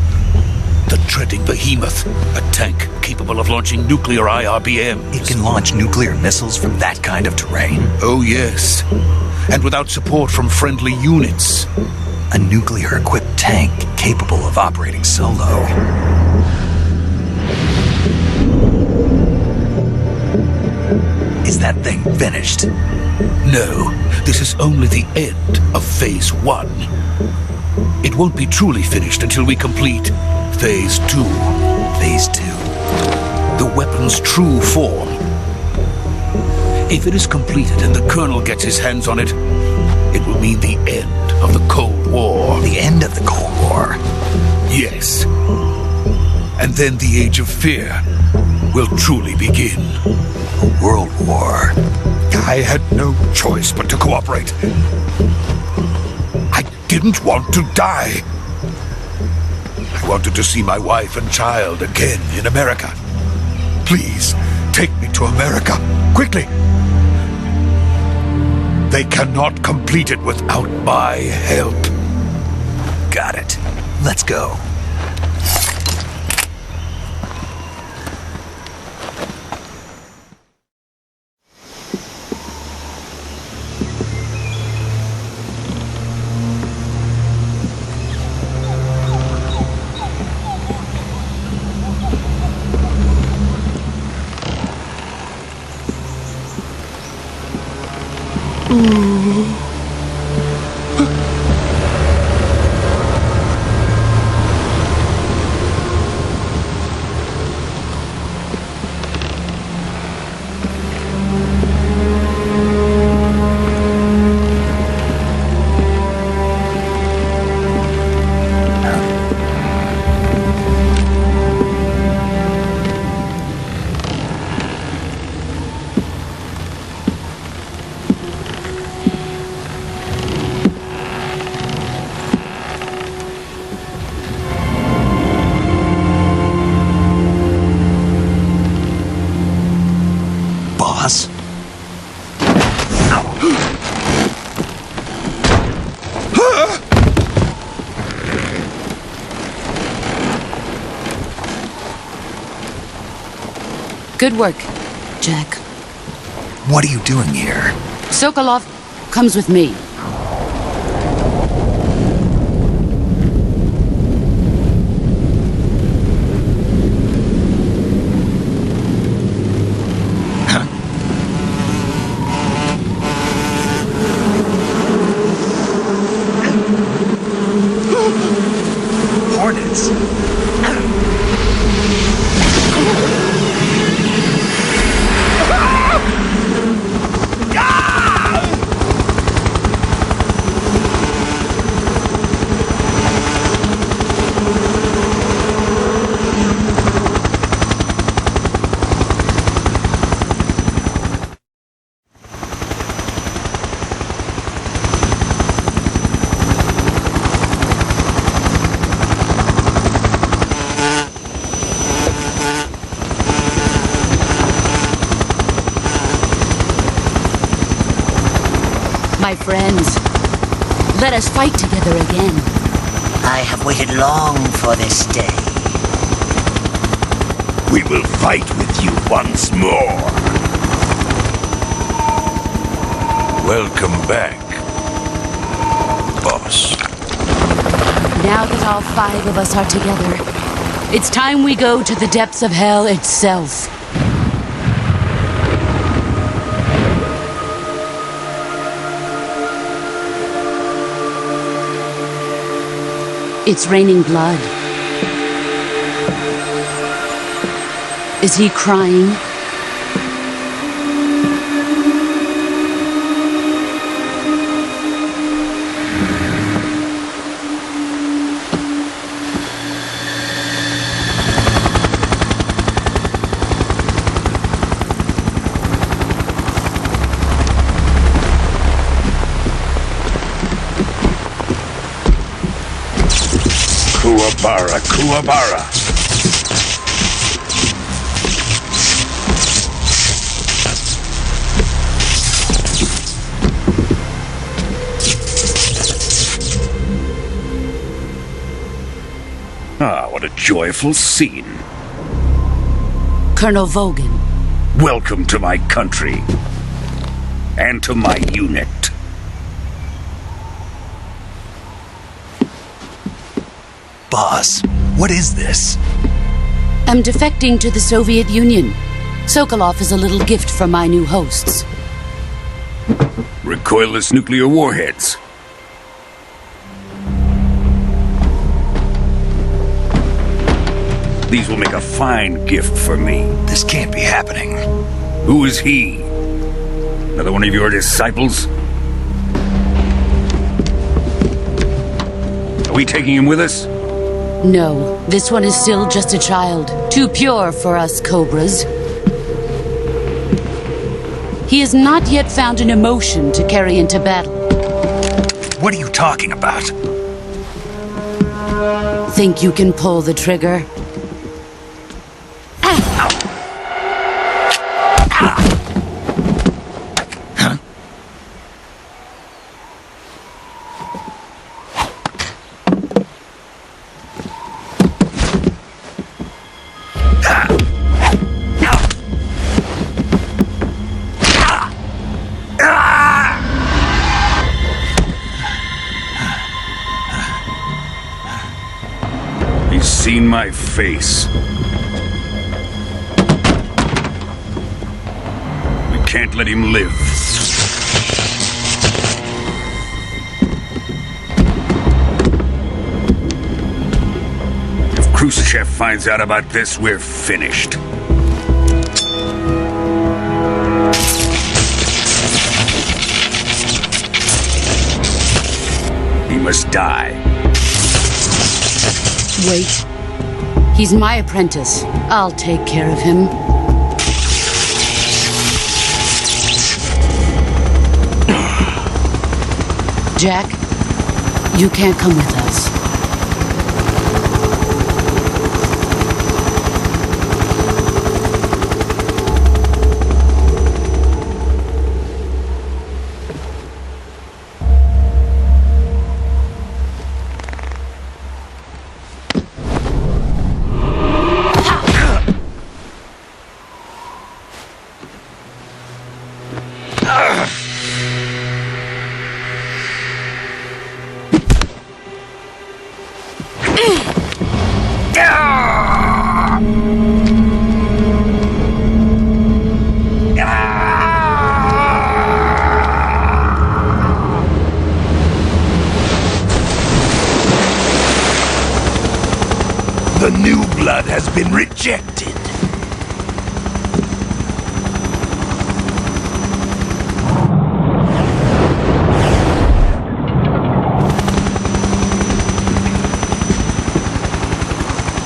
The treading behemoth. A tank capable of launching nuclear IRBMs. It can launch nuclear missiles from that kind of terrain? Oh, yes. And without support from friendly units. A nuclear-equipped tank capable of operating solo. Is that thing finished? No, this is only the end of Phase 1. It won't be truly finished until we complete Phase 2. Phase 2? The weapon's true form. If it is completed and the Colonel gets his hands on it, it will mean the end of the Cold War. The end of the Cold War? Yes. And then the Age of Fear will truly begin. A world war? I had no choice but to cooperate. I didn't want to die. I wanted to see my wife and child again in America. Please, take me to America, quickly. They cannot complete it without my help. Got it. Let's go. Boss? Good work, Jack. What are you doing here? Sokolov comes with me. Hornets? My friends, let us fight together again. I have waited long for this day. We will fight with you once more. Welcome back, boss. Now that all 5 of us are together, it's time we go to the depths of hell itself. It's raining blood. Is he crying? Kuwabara, Kuwabara. Ah, what a joyful scene. Colonel Vogan. Welcome to my country. And to my unit. Boss, what is this? I'm defecting to the Soviet Union. Sokolov is a little gift from my new hosts. Recoilless nuclear warheads. These will make a fine gift for me. This can't be happening. Who is he? Another one of your disciples? Are we taking him with us? No, this one is still just a child. Too pure for us Cobras. He has not yet found an emotion to carry into battle. What are you talking about? Think you can pull the trigger? He's seen my face. We can't let him live. If Khrushchev finds out about this, we're finished. He must die. Wait. He's my apprentice. I'll take care of him. Jack, you can't come with us. The new blood has been rejected.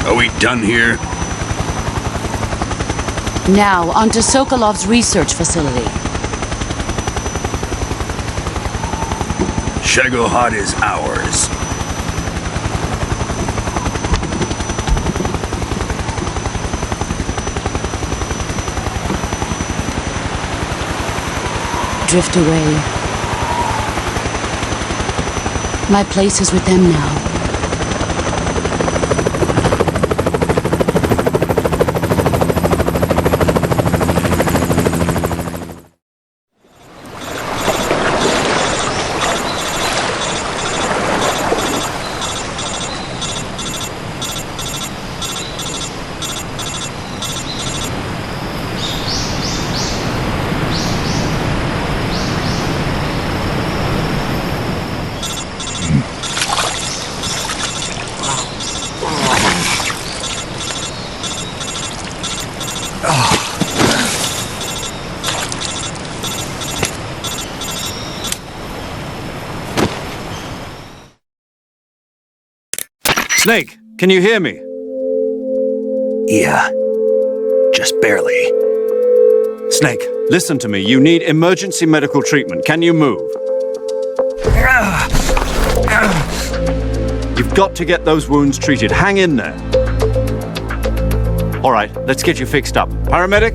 Are we done here? Now, onto Sokolov's research facility. Shagohod is ours. Drift away. My place is with them now. Snake, can you hear me? Yeah. Just barely. Snake, listen to me. You need emergency medical treatment. Can you move? You've got to get those wounds treated. Hang in there. All right, let's get you fixed up. Paramedic?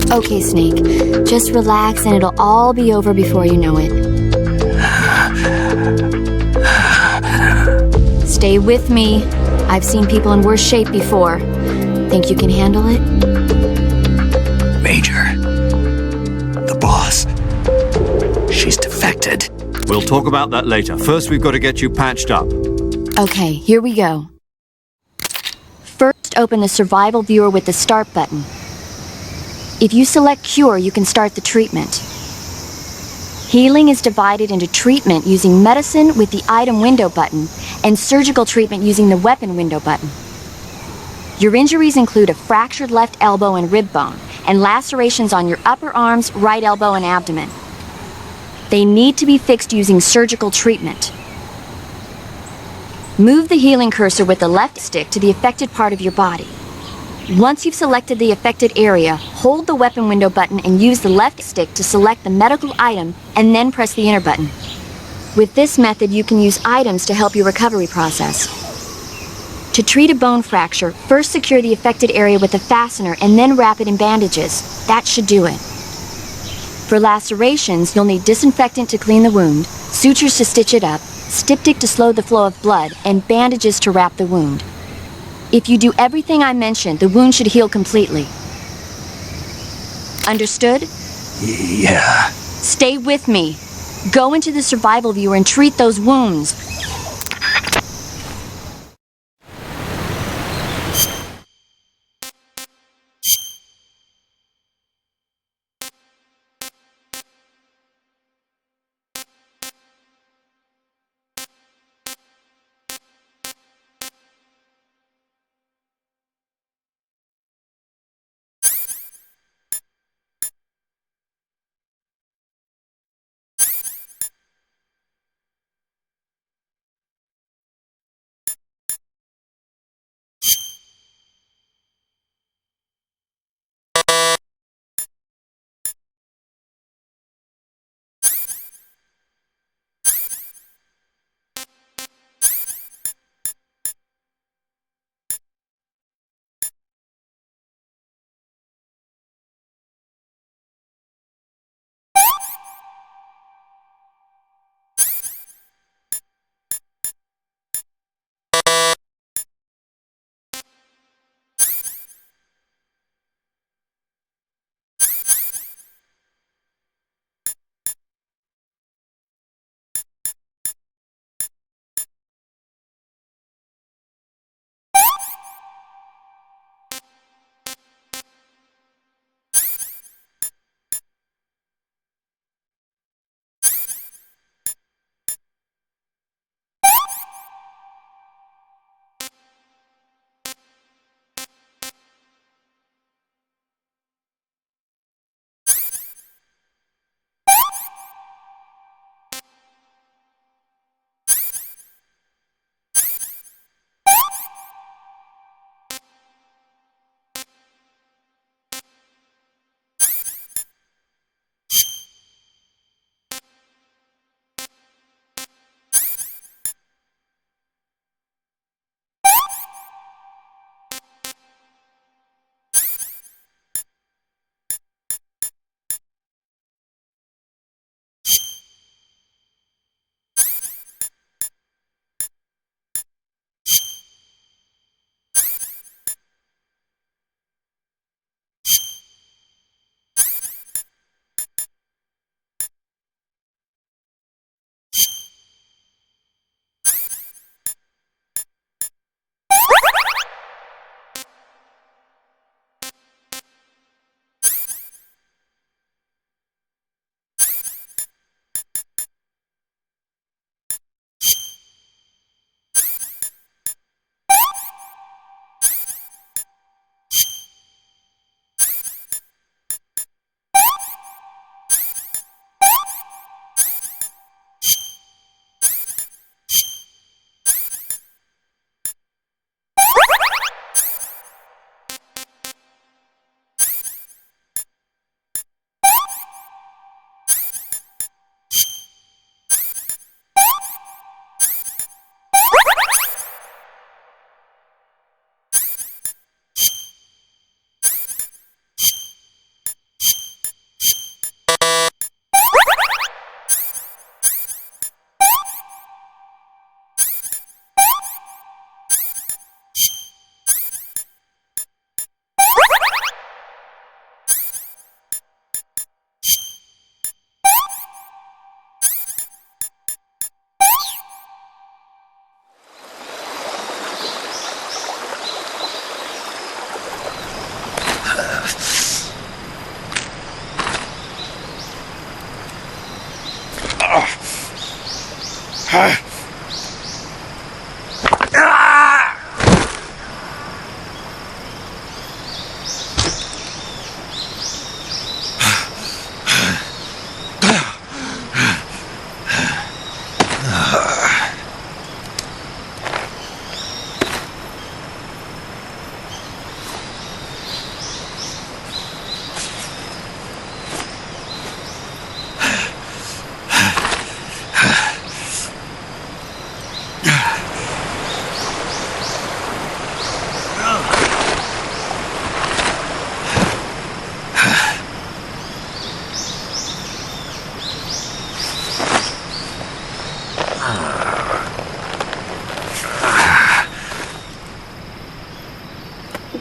Okay, Snake. Just relax and it'll all be over before you know it. Stay with me. I've seen people in worse shape before. Think you can handle it? Major. The boss. She's defected. We'll talk about that later. First, we've got to get you patched up. Okay, here we go. First, open the survival viewer with the start button. If you select cure, you can start the treatment. Healing is divided into treatment using medicine with the item window button and surgical treatment using the weapon window button. Your injuries include a fractured left elbow and rib bone and lacerations on your upper arms, right elbow, and abdomen. They need to be fixed using surgical treatment. Move the healing cursor with the left stick to the affected part of your body. Once you've selected the affected area, hold the weapon window button and use the left stick to select the medical item and then press the enter button. With this method, you can use items to help your recovery process. To treat a bone fracture, first secure the affected area with a fastener and then wrap it in bandages. That should do it. For lacerations, you'll need disinfectant to clean the wound, sutures to stitch it up, styptic to slow the flow of blood, and bandages to wrap the wound. If you do everything I mentioned, the wound should heal completely. Understood? Yeah. Stay with me. Go into the survival viewer and treat those wounds.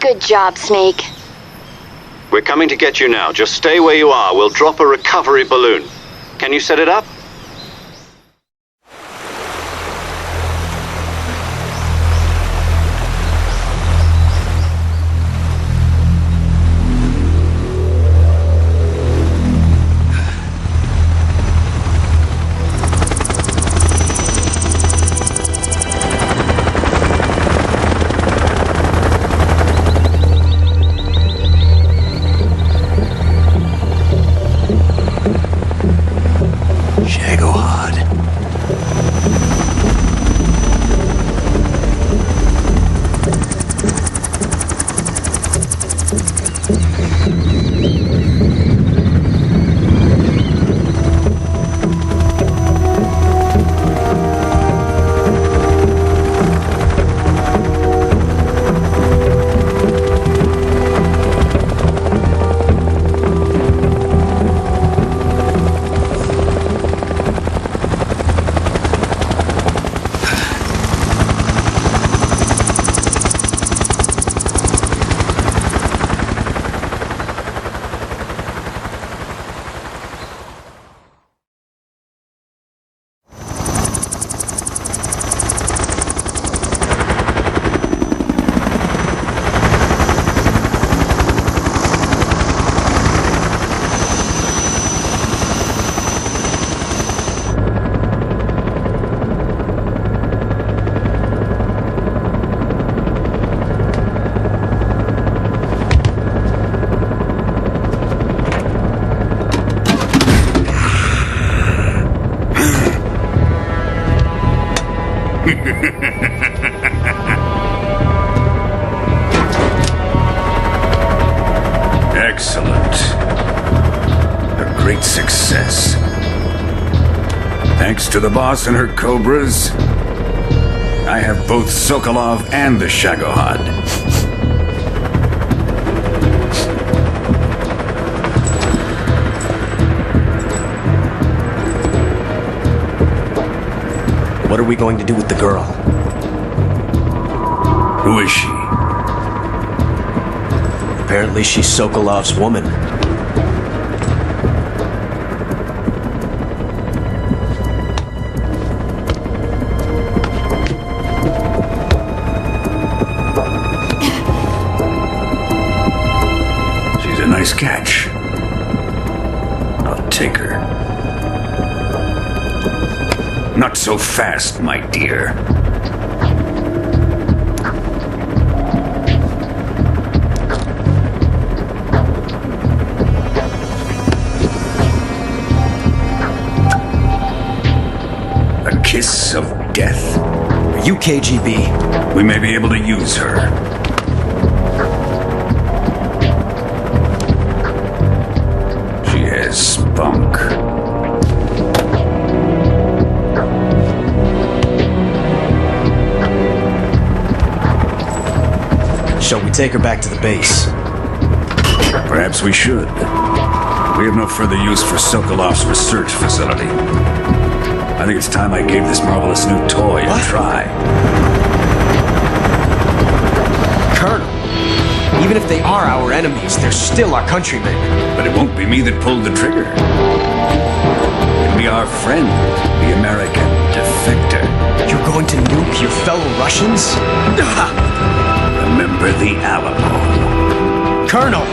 Good job, Snake. We're coming to get you now. Just stay where you are. We'll drop a recovery balloon. Can you set it up? Excellent. A great success. Thanks to the boss and her cobras, I have both Sokolov and the Shagohod. What are we going to do with the girl? Who is she? Apparently she's Sokolov's woman. She's a nice catch. I'll take her. Not so fast, my dear. A kiss of death. Are you KGB? We may be able to use her. She has spunk. Shall we take her back to the base? Perhaps we should. We have no further use for Sokolov's research facility. I think it's time I gave this marvelous new toy a try. Colonel, even if they are our enemies, they're still our countrymen. But it won't be me that pulled the trigger. It'll be our friend, the American defector. You're going to nuke your fellow Russians? Remember the Alamo. Colonel!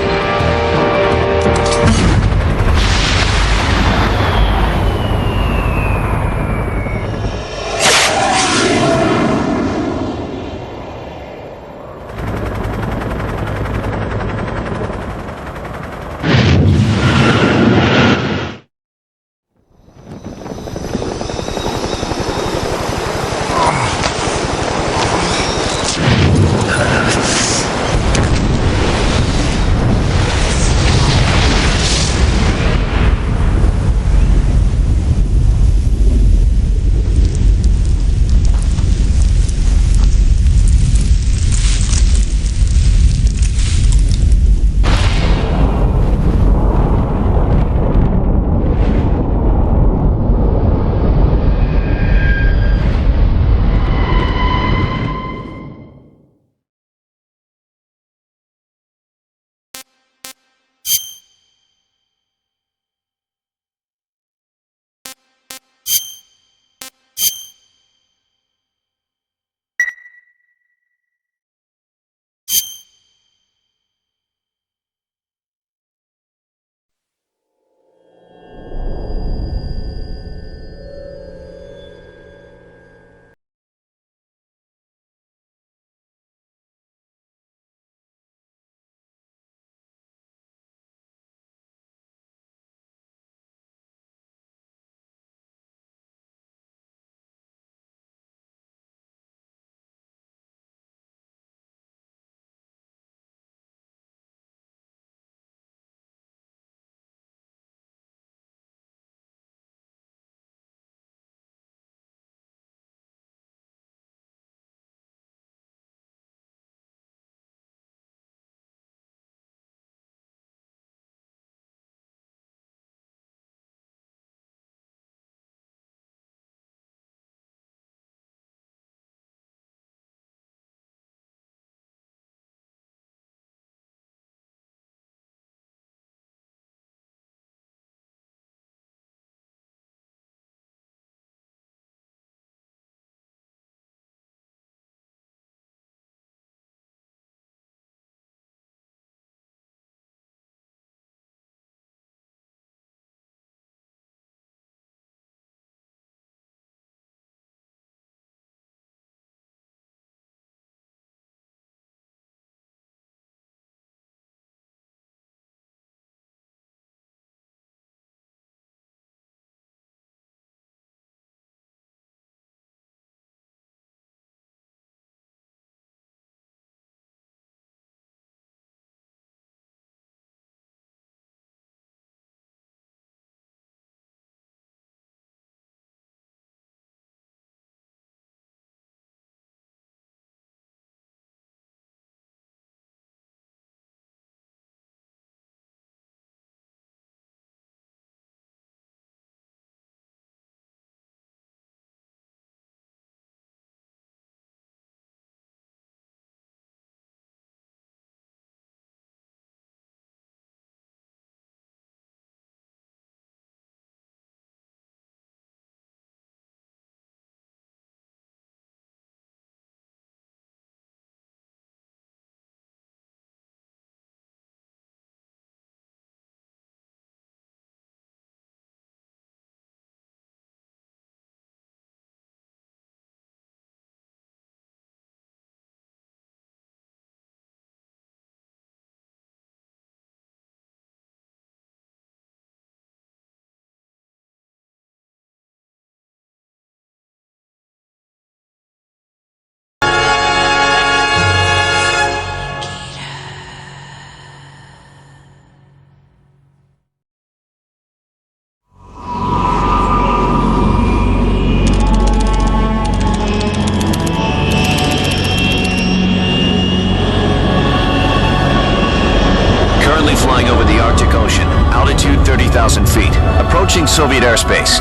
Approaching Soviet airspace.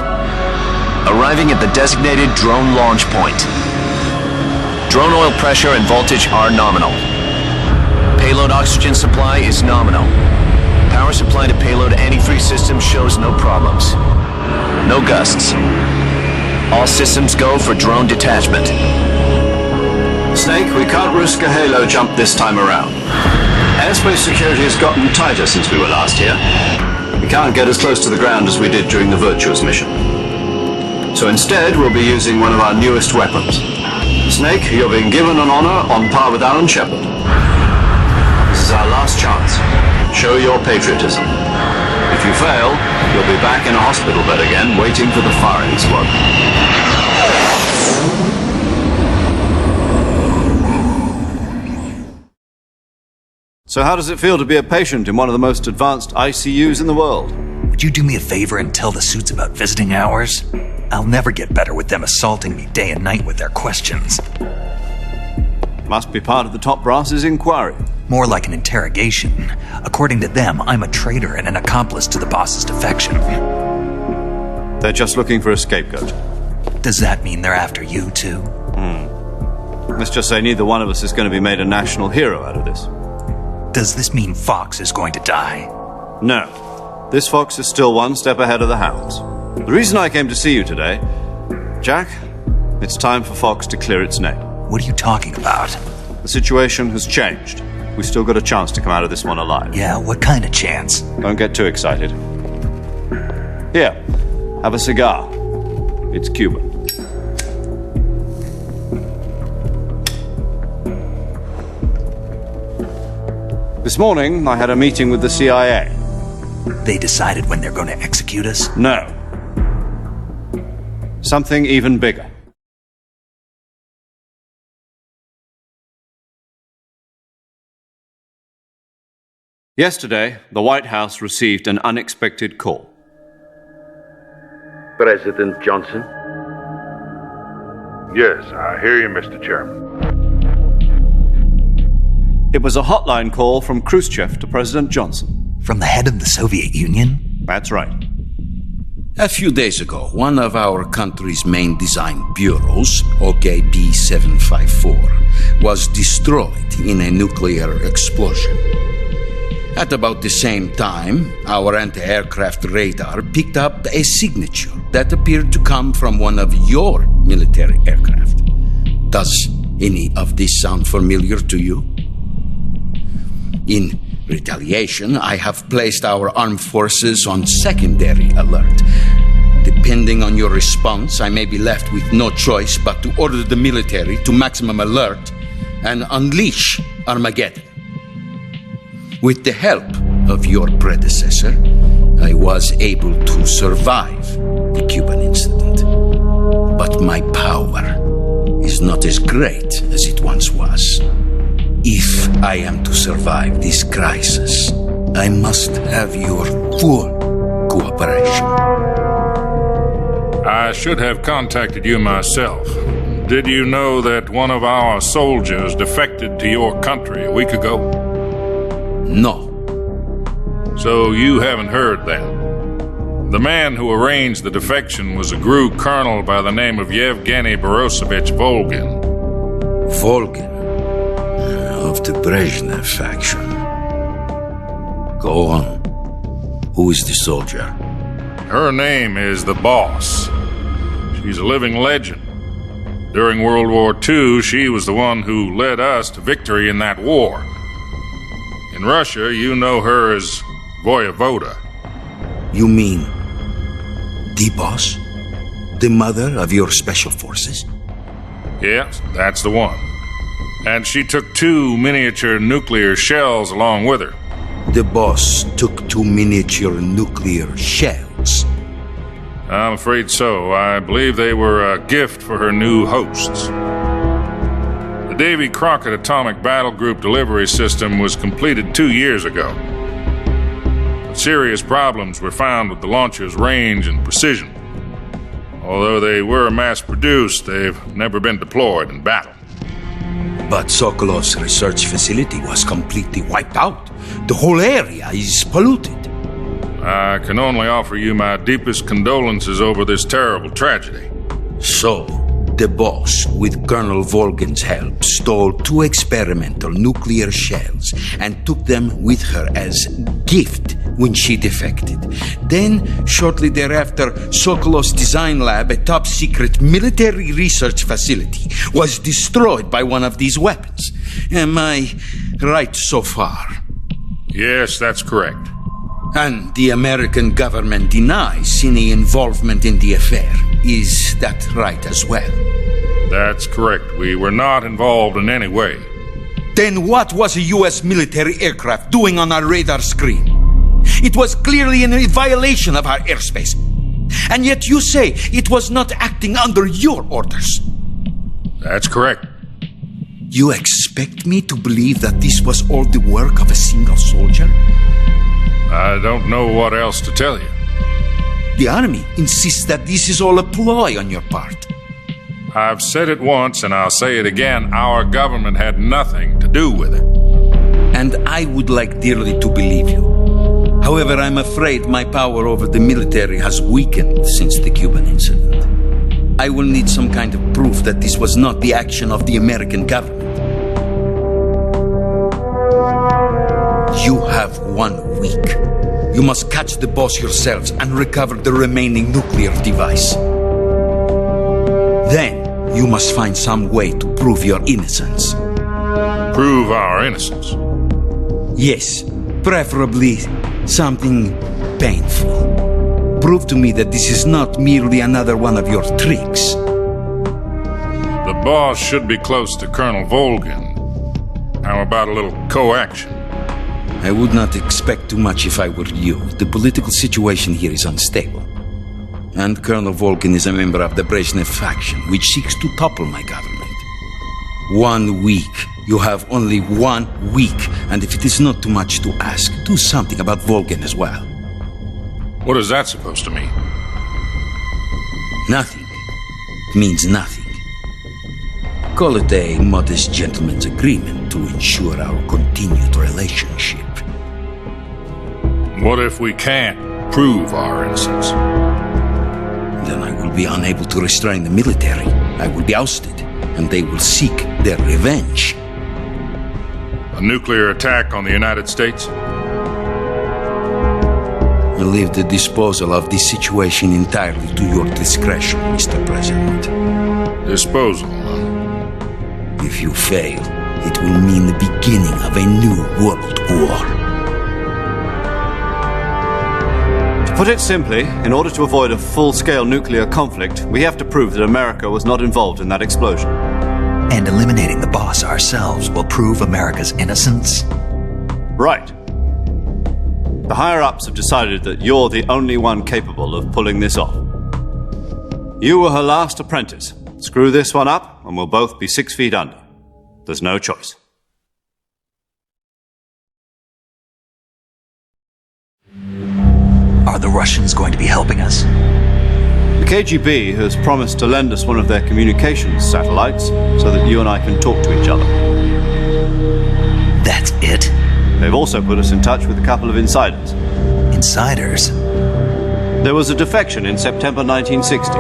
Arriving at the designated drone launch point. Drone oil pressure and voltage are nominal. Payload oxygen supply is nominal. Power supply to payload antifreeze system shows no problems. No gusts. All systems go for drone detachment. Snake, we can't risk a halo jump this time around. Airspace security has gotten tighter since we were last here. We can't get as close to the ground as we did during the Virtuous mission. So instead, we'll be using one of our newest weapons. Snake, you're being given an honor on par with Alan Shepard. This is our last chance. Show your patriotism. If you fail, you'll be back in a hospital bed again, waiting for the firing squad. So how does it feel to be a patient in one of the most advanced ICUs in the world? Would you do me a favor and tell the suits about visiting hours? I'll never get better with them assaulting me day and night with their questions. Must be part of the top brass's inquiry. More like an interrogation. According to them, I'm a traitor and an accomplice to the boss's defection. They're just looking for a scapegoat. Does that mean they're after you too? Let's just say neither one of us is going to be made a national hero out of this. Does this mean Fox is going to die? No. This fox is still one step ahead of the hounds. The reason I came to see you today, Jack, it's time for Fox to clear its name. What are you talking about? The situation has changed. We still got a chance to come out of this one alive. Yeah, what kind of chance? Don't get too excited. Here, have a cigar. It's Cuban. This morning, I had a meeting with the CIA. They decided when they're going to execute us? No. Something even bigger. Yesterday, the White House received an unexpected call. President Johnson? Yes, I hear you, Mr. Chairman. It was a hotline call from Khrushchev to President Johnson. From the head of the Soviet Union? That's right. A few days ago, one of our country's main design bureaus, OKB 754, was destroyed in a nuclear explosion. At about the same time, our anti-aircraft radar picked up a signature that appeared to come from one of your military aircraft. Does any of this sound familiar to you? In retaliation, I have placed our armed forces on secondary alert. Depending on your response, I may be left with no choice but to order the military to maximum alert and unleash Armageddon. With the help of your predecessor, I was able to survive the Cuban incident. But my power is not as great as it once was. If I am to survive this crisis, I must have your full cooperation. I should have contacted you myself. Did you know that one of our soldiers defected to your country a week ago? No. So you haven't heard that. The man who arranged the defection was a GRU colonel by the name of Yevgeny Borosovich Volgin. Volgin? Of the Brezhnev faction. Go on. Who is the soldier? Her name is the Boss. She's a living legend. During World War II, she was the one who led us to victory in that war. In Russia, you know her as Voyevoda. You mean the Boss? The mother of your special forces? Yes, that's the one. And she took 2 miniature nuclear shells along with her. The Boss took 2 miniature nuclear shells? I'm afraid so. I believe they were a gift for her new hosts. The Davy Crockett Atomic Battle Group delivery system was completed 2 years ago. But serious problems were found with the launcher's range and precision. Although they were mass-produced, they've never been deployed in battle. But Sokolov's research facility was completely wiped out. The whole area is polluted. I can only offer you my deepest condolences over this terrible tragedy. So, the boss, with Colonel Volgan's help, stole 2 experimental nuclear shells and took them with her as gift when she defected. Then, shortly thereafter, Sokolov's design lab, a top-secret military research facility, was destroyed by one of these weapons. Am I right so far? Yes, that's correct. And the American government denies any involvement in the affair. Is that right as well? That's correct. We were not involved in any way. Then what was a U.S. military aircraft doing on our radar screen? It was clearly in violation of our airspace. And yet you say it was not acting under your orders. That's correct. You expect me to believe that this was all the work of a single soldier? I don't know what else to tell you. The Army insists that this is all a ploy on your part. I've said it once and I'll say it again. Our government had nothing to do with it. And I would like dearly to believe you. However, I'm afraid my power over the military has weakened since the Cuban incident. I will need some kind of proof that this was not the action of the American government. You have 1 week. You must catch the boss yourselves and recover the remaining nuclear device. Then, you must find some way to prove your innocence. Prove our innocence? Yes, preferably something painful. Prove to me that this is not merely another one of your tricks. The boss should be close to Colonel Volgan. How about a little co-action? I would not expect too much if I were you. The political situation here is unstable. And Colonel Volgan is a member of the Brezhnev faction, which seeks to topple my government. 1 week. You have only 1 week. And if it is not too much to ask, do something about Volgan as well. What is that supposed to mean? Nothing. It means nothing. Call it a modest gentleman's agreement to ensure our continued relationship. What if we can't prove our innocence? Then I will be unable to restrain the military. I will be ousted, and they will seek their revenge. A nuclear attack on the United States? I leave the disposal of this situation entirely to your discretion, Mr. President. Disposal, huh? If you fail, it will mean the beginning of a new world war. To put it simply, in order to avoid a full-scale nuclear conflict, we have to prove that America was not involved in that explosion. And eliminating the boss ourselves will prove America's innocence? Right. The higher-ups have decided that you're the only one capable of pulling this off. You were her last apprentice. Screw this one up, and we'll both be 6 feet under. There's no choice. Are the Russians going to be helping us? The KGB has promised to lend us one of their communications satellites so that you and I can talk to each other. That's it? They've also put us in touch with a couple of insiders. Insiders? There was a defection in September 1960.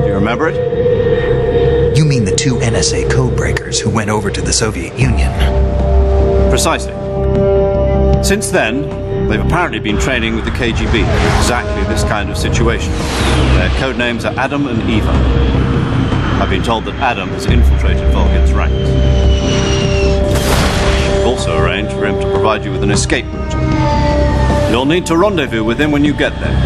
Do you remember it? You mean the 2 NSA codebreakers who went over to the Soviet Union? Precisely. Since then, they've apparently been training with the KGB for exactly this kind of situation. Their code names are Adam and Eva. I've been told that Adam has infiltrated Volgan's ranks. We've also arranged for him to provide you with an escape route. You'll need to rendezvous with him when you get there.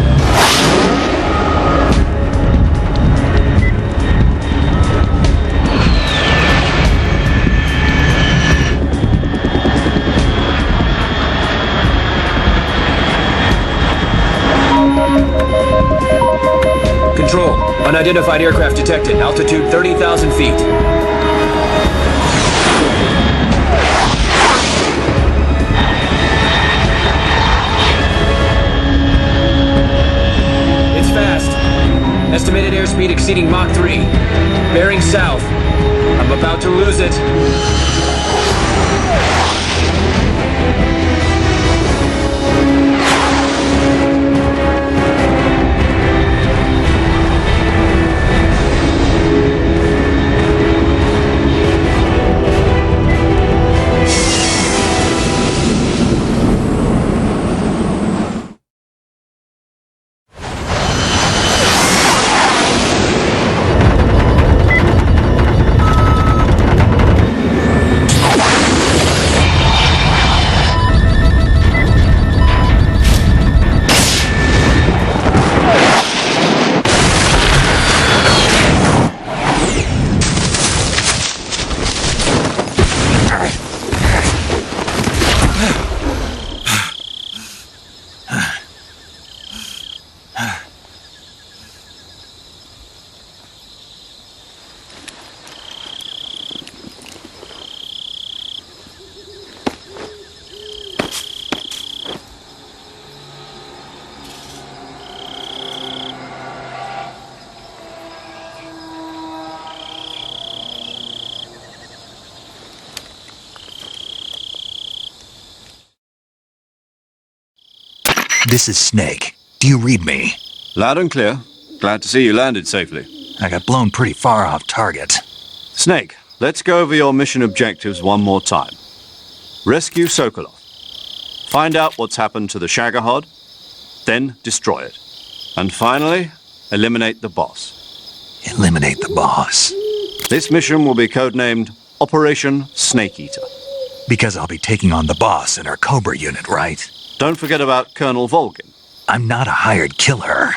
Control. Unidentified aircraft detected. Altitude 30,000 feet. It's fast. Estimated airspeed exceeding Mach 3. Bearing south. I'm about to lose it. This is Snake. Do you read me? Loud and clear. Glad to see you landed safely. I got blown pretty far off target. Snake, let's go over your mission objectives one more time. Rescue Sokolov. Find out what's happened to the Shagohod, then destroy it. And finally, eliminate the boss. Eliminate the boss. This mission will be codenamed Operation Snake Eater. Because I'll be taking on the boss in our Cobra unit, right? Don't forget about Colonel Volgin. I'm not a hired killer.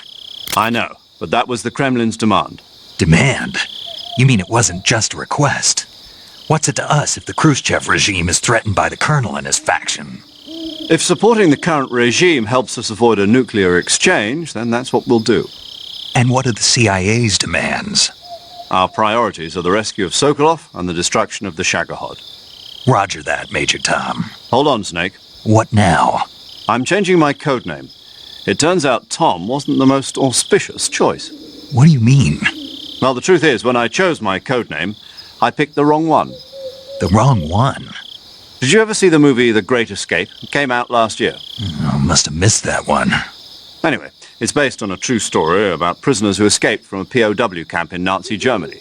I know, but that was the Kremlin's demand. Demand? You mean it wasn't just a request? What's it to us if the Khrushchev regime is threatened by the colonel and his faction? If supporting the current regime helps us avoid a nuclear exchange, then that's what we'll do. And what are the CIA's demands? Our priorities are the rescue of Sokolov and the destruction of the Shagohod. Roger that, Major Tom. Hold on, Snake. What now? I'm changing my codename. It turns out Tom wasn't the most auspicious choice. What do you mean? Well, the truth is, when I chose my codename, I picked the wrong one. The wrong one? Did you ever see the movie The Great Escape? It came out last year. I must have missed that one. Anyway, it's based on a true story about prisoners who escaped from a POW camp in Nazi Germany.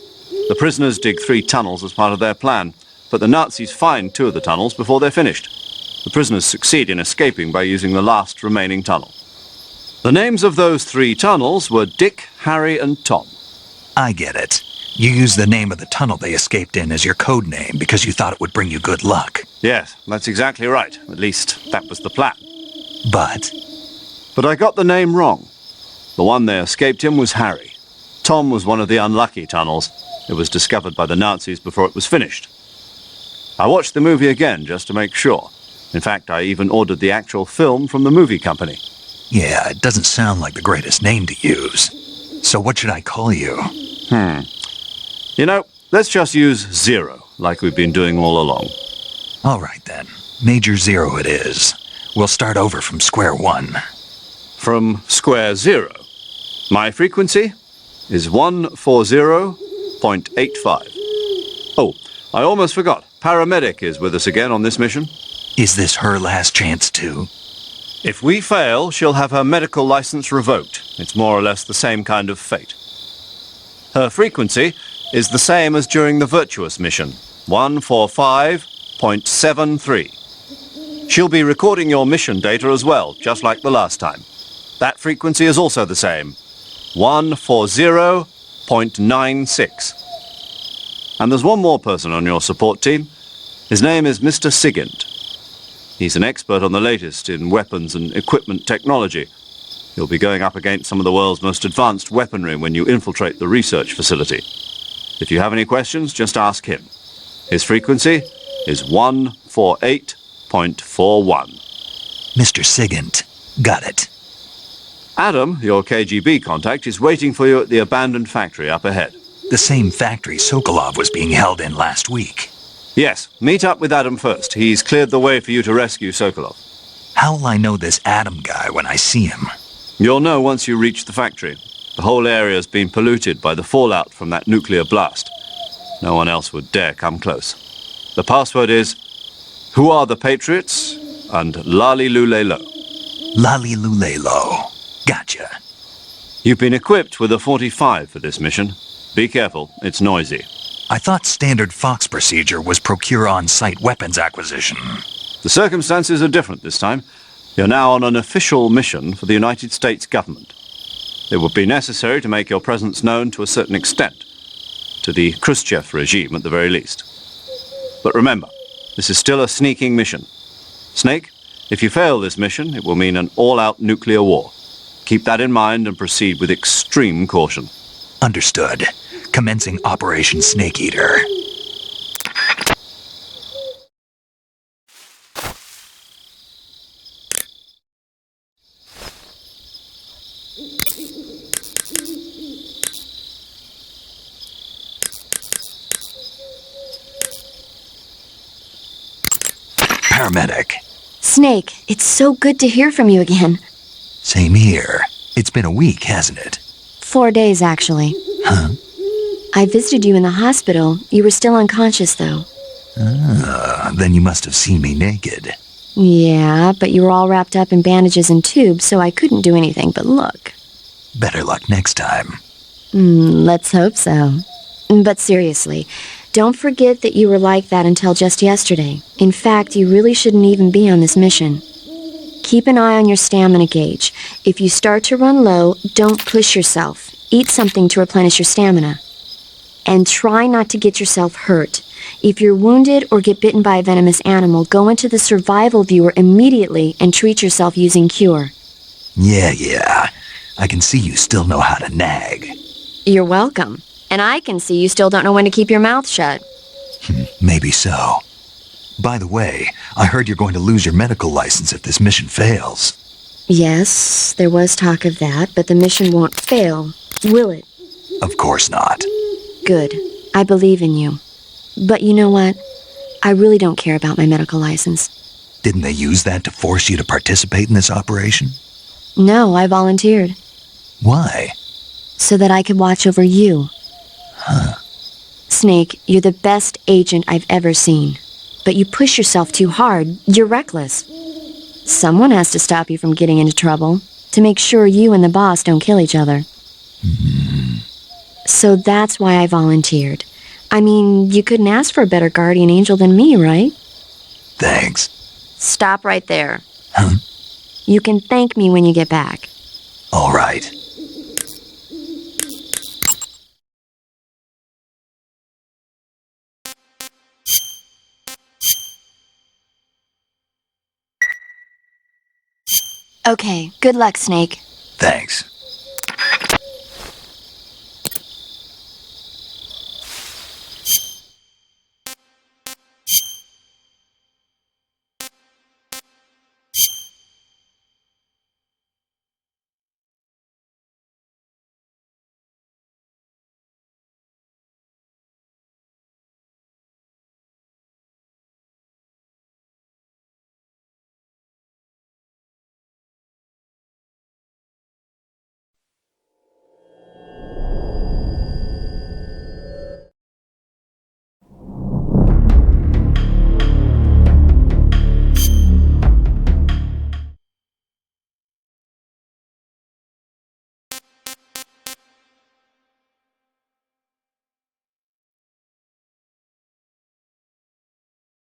The prisoners dig 3 tunnels as part of their plan, but the Nazis find 2 of the tunnels before they're finished. The prisoners succeed in escaping by using the last remaining tunnel. The names of those 3 tunnels were Dick, Harry, and Tom. I get it. You used the name of the tunnel they escaped in as your code name because you thought it would bring you good luck. Yes, that's exactly right. At least, that was the plan. But I got the name wrong. The one they escaped in was Harry. Tom was one of the unlucky tunnels. It was discovered by the Nazis before it was finished. I watched the movie again just to make sure. In fact, I even ordered the actual film from the movie company. Yeah, it doesn't sound like the greatest name to use. So what should I call you? You know, let's just use Zero, like we've been doing all along. All right, then. Major Zero it is. We'll start over from square one. From square zero. My frequency is 140.85. Oh, I almost forgot. Paramedic is with us again on this mission. Is this her last chance, too? If we fail, she'll have her medical license revoked. It's more or less the same kind of fate. Her frequency is the same as during the Virtuous mission, 145.73. She'll be recording your mission data as well, just like the last time. That frequency is also the same, 140.96. And there's one more person on your support team. His name is Mr. Sigint. He's an expert on the latest in weapons and equipment technology. You'll be going up against some of the world's most advanced weaponry when you infiltrate the research facility. If you have any questions, just ask him. His frequency is 148.41. Mr. Sigint. Got it. Adam, your KGB contact, is waiting for you at the abandoned factory up ahead. The same factory Sokolov was being held in last week. Yes, meet up with Adam first. He's cleared the way for you to rescue Sokolov. How will I know this Adam guy when I see him? You'll know once you reach the factory. The whole area's been polluted by the fallout from that nuclear blast. No one else would dare come close. The password is, Who are the Patriots? And Lali Lulelo. Lali Lulelo. Gotcha. You've been equipped with a 45 for this mission. Be careful, it's noisy. I thought standard Fox procedure was procure on-site weapons acquisition. The circumstances are different this time. You're now on an official mission for the United States government. It would be necessary to make your presence known to a certain extent, to the Khrushchev regime at the very least. But remember, this is still a sneaking mission. Snake, if you fail this mission, it will mean an all-out nuclear war. Keep that in mind and proceed with extreme caution. Understood. Commencing Operation Snake Eater. Paramedic. Snake, it's so good to hear from you again. Same here. It's been a week, hasn't it? 4 days, actually. Huh? I visited you in the hospital. You were still unconscious, though. Then you must have seen me naked. Yeah, but you were all wrapped up in bandages and tubes, so I couldn't do anything but look. Better luck next time. Let's hope so. But seriously, don't forget that you were like that until just yesterday. In fact, you really shouldn't even be on this mission. Keep an eye on your stamina gauge. If you start to run low, don't push yourself. Eat something to replenish your stamina. And try not to get yourself hurt. If you're wounded or get bitten by a venomous animal, go into the survival viewer immediately and treat yourself using cure. Yeah. I can see you still know how to nag. You're welcome. And I can see you still don't know when to keep your mouth shut. Maybe so. By the way, I heard you're going to lose your medical license if this mission fails. Yes, there was talk of that, but the mission won't fail, will it? Of course not. Good. I believe in you. But you know what? I really don't care about my medical license. Didn't they use that to force you to participate in this operation? No, I volunteered. Why? So that I could watch over you. Huh. Snake, you're the best agent I've ever seen. But you push yourself too hard. You're reckless. Someone has to stop you from getting into trouble, to make sure you and the boss don't kill each other. So that's why I volunteered. I mean, you couldn't ask for a better guardian angel than me, right? Thanks. Stop right there. Huh? You can thank me when you get back. All right. Okay, good luck, Snake. Thanks.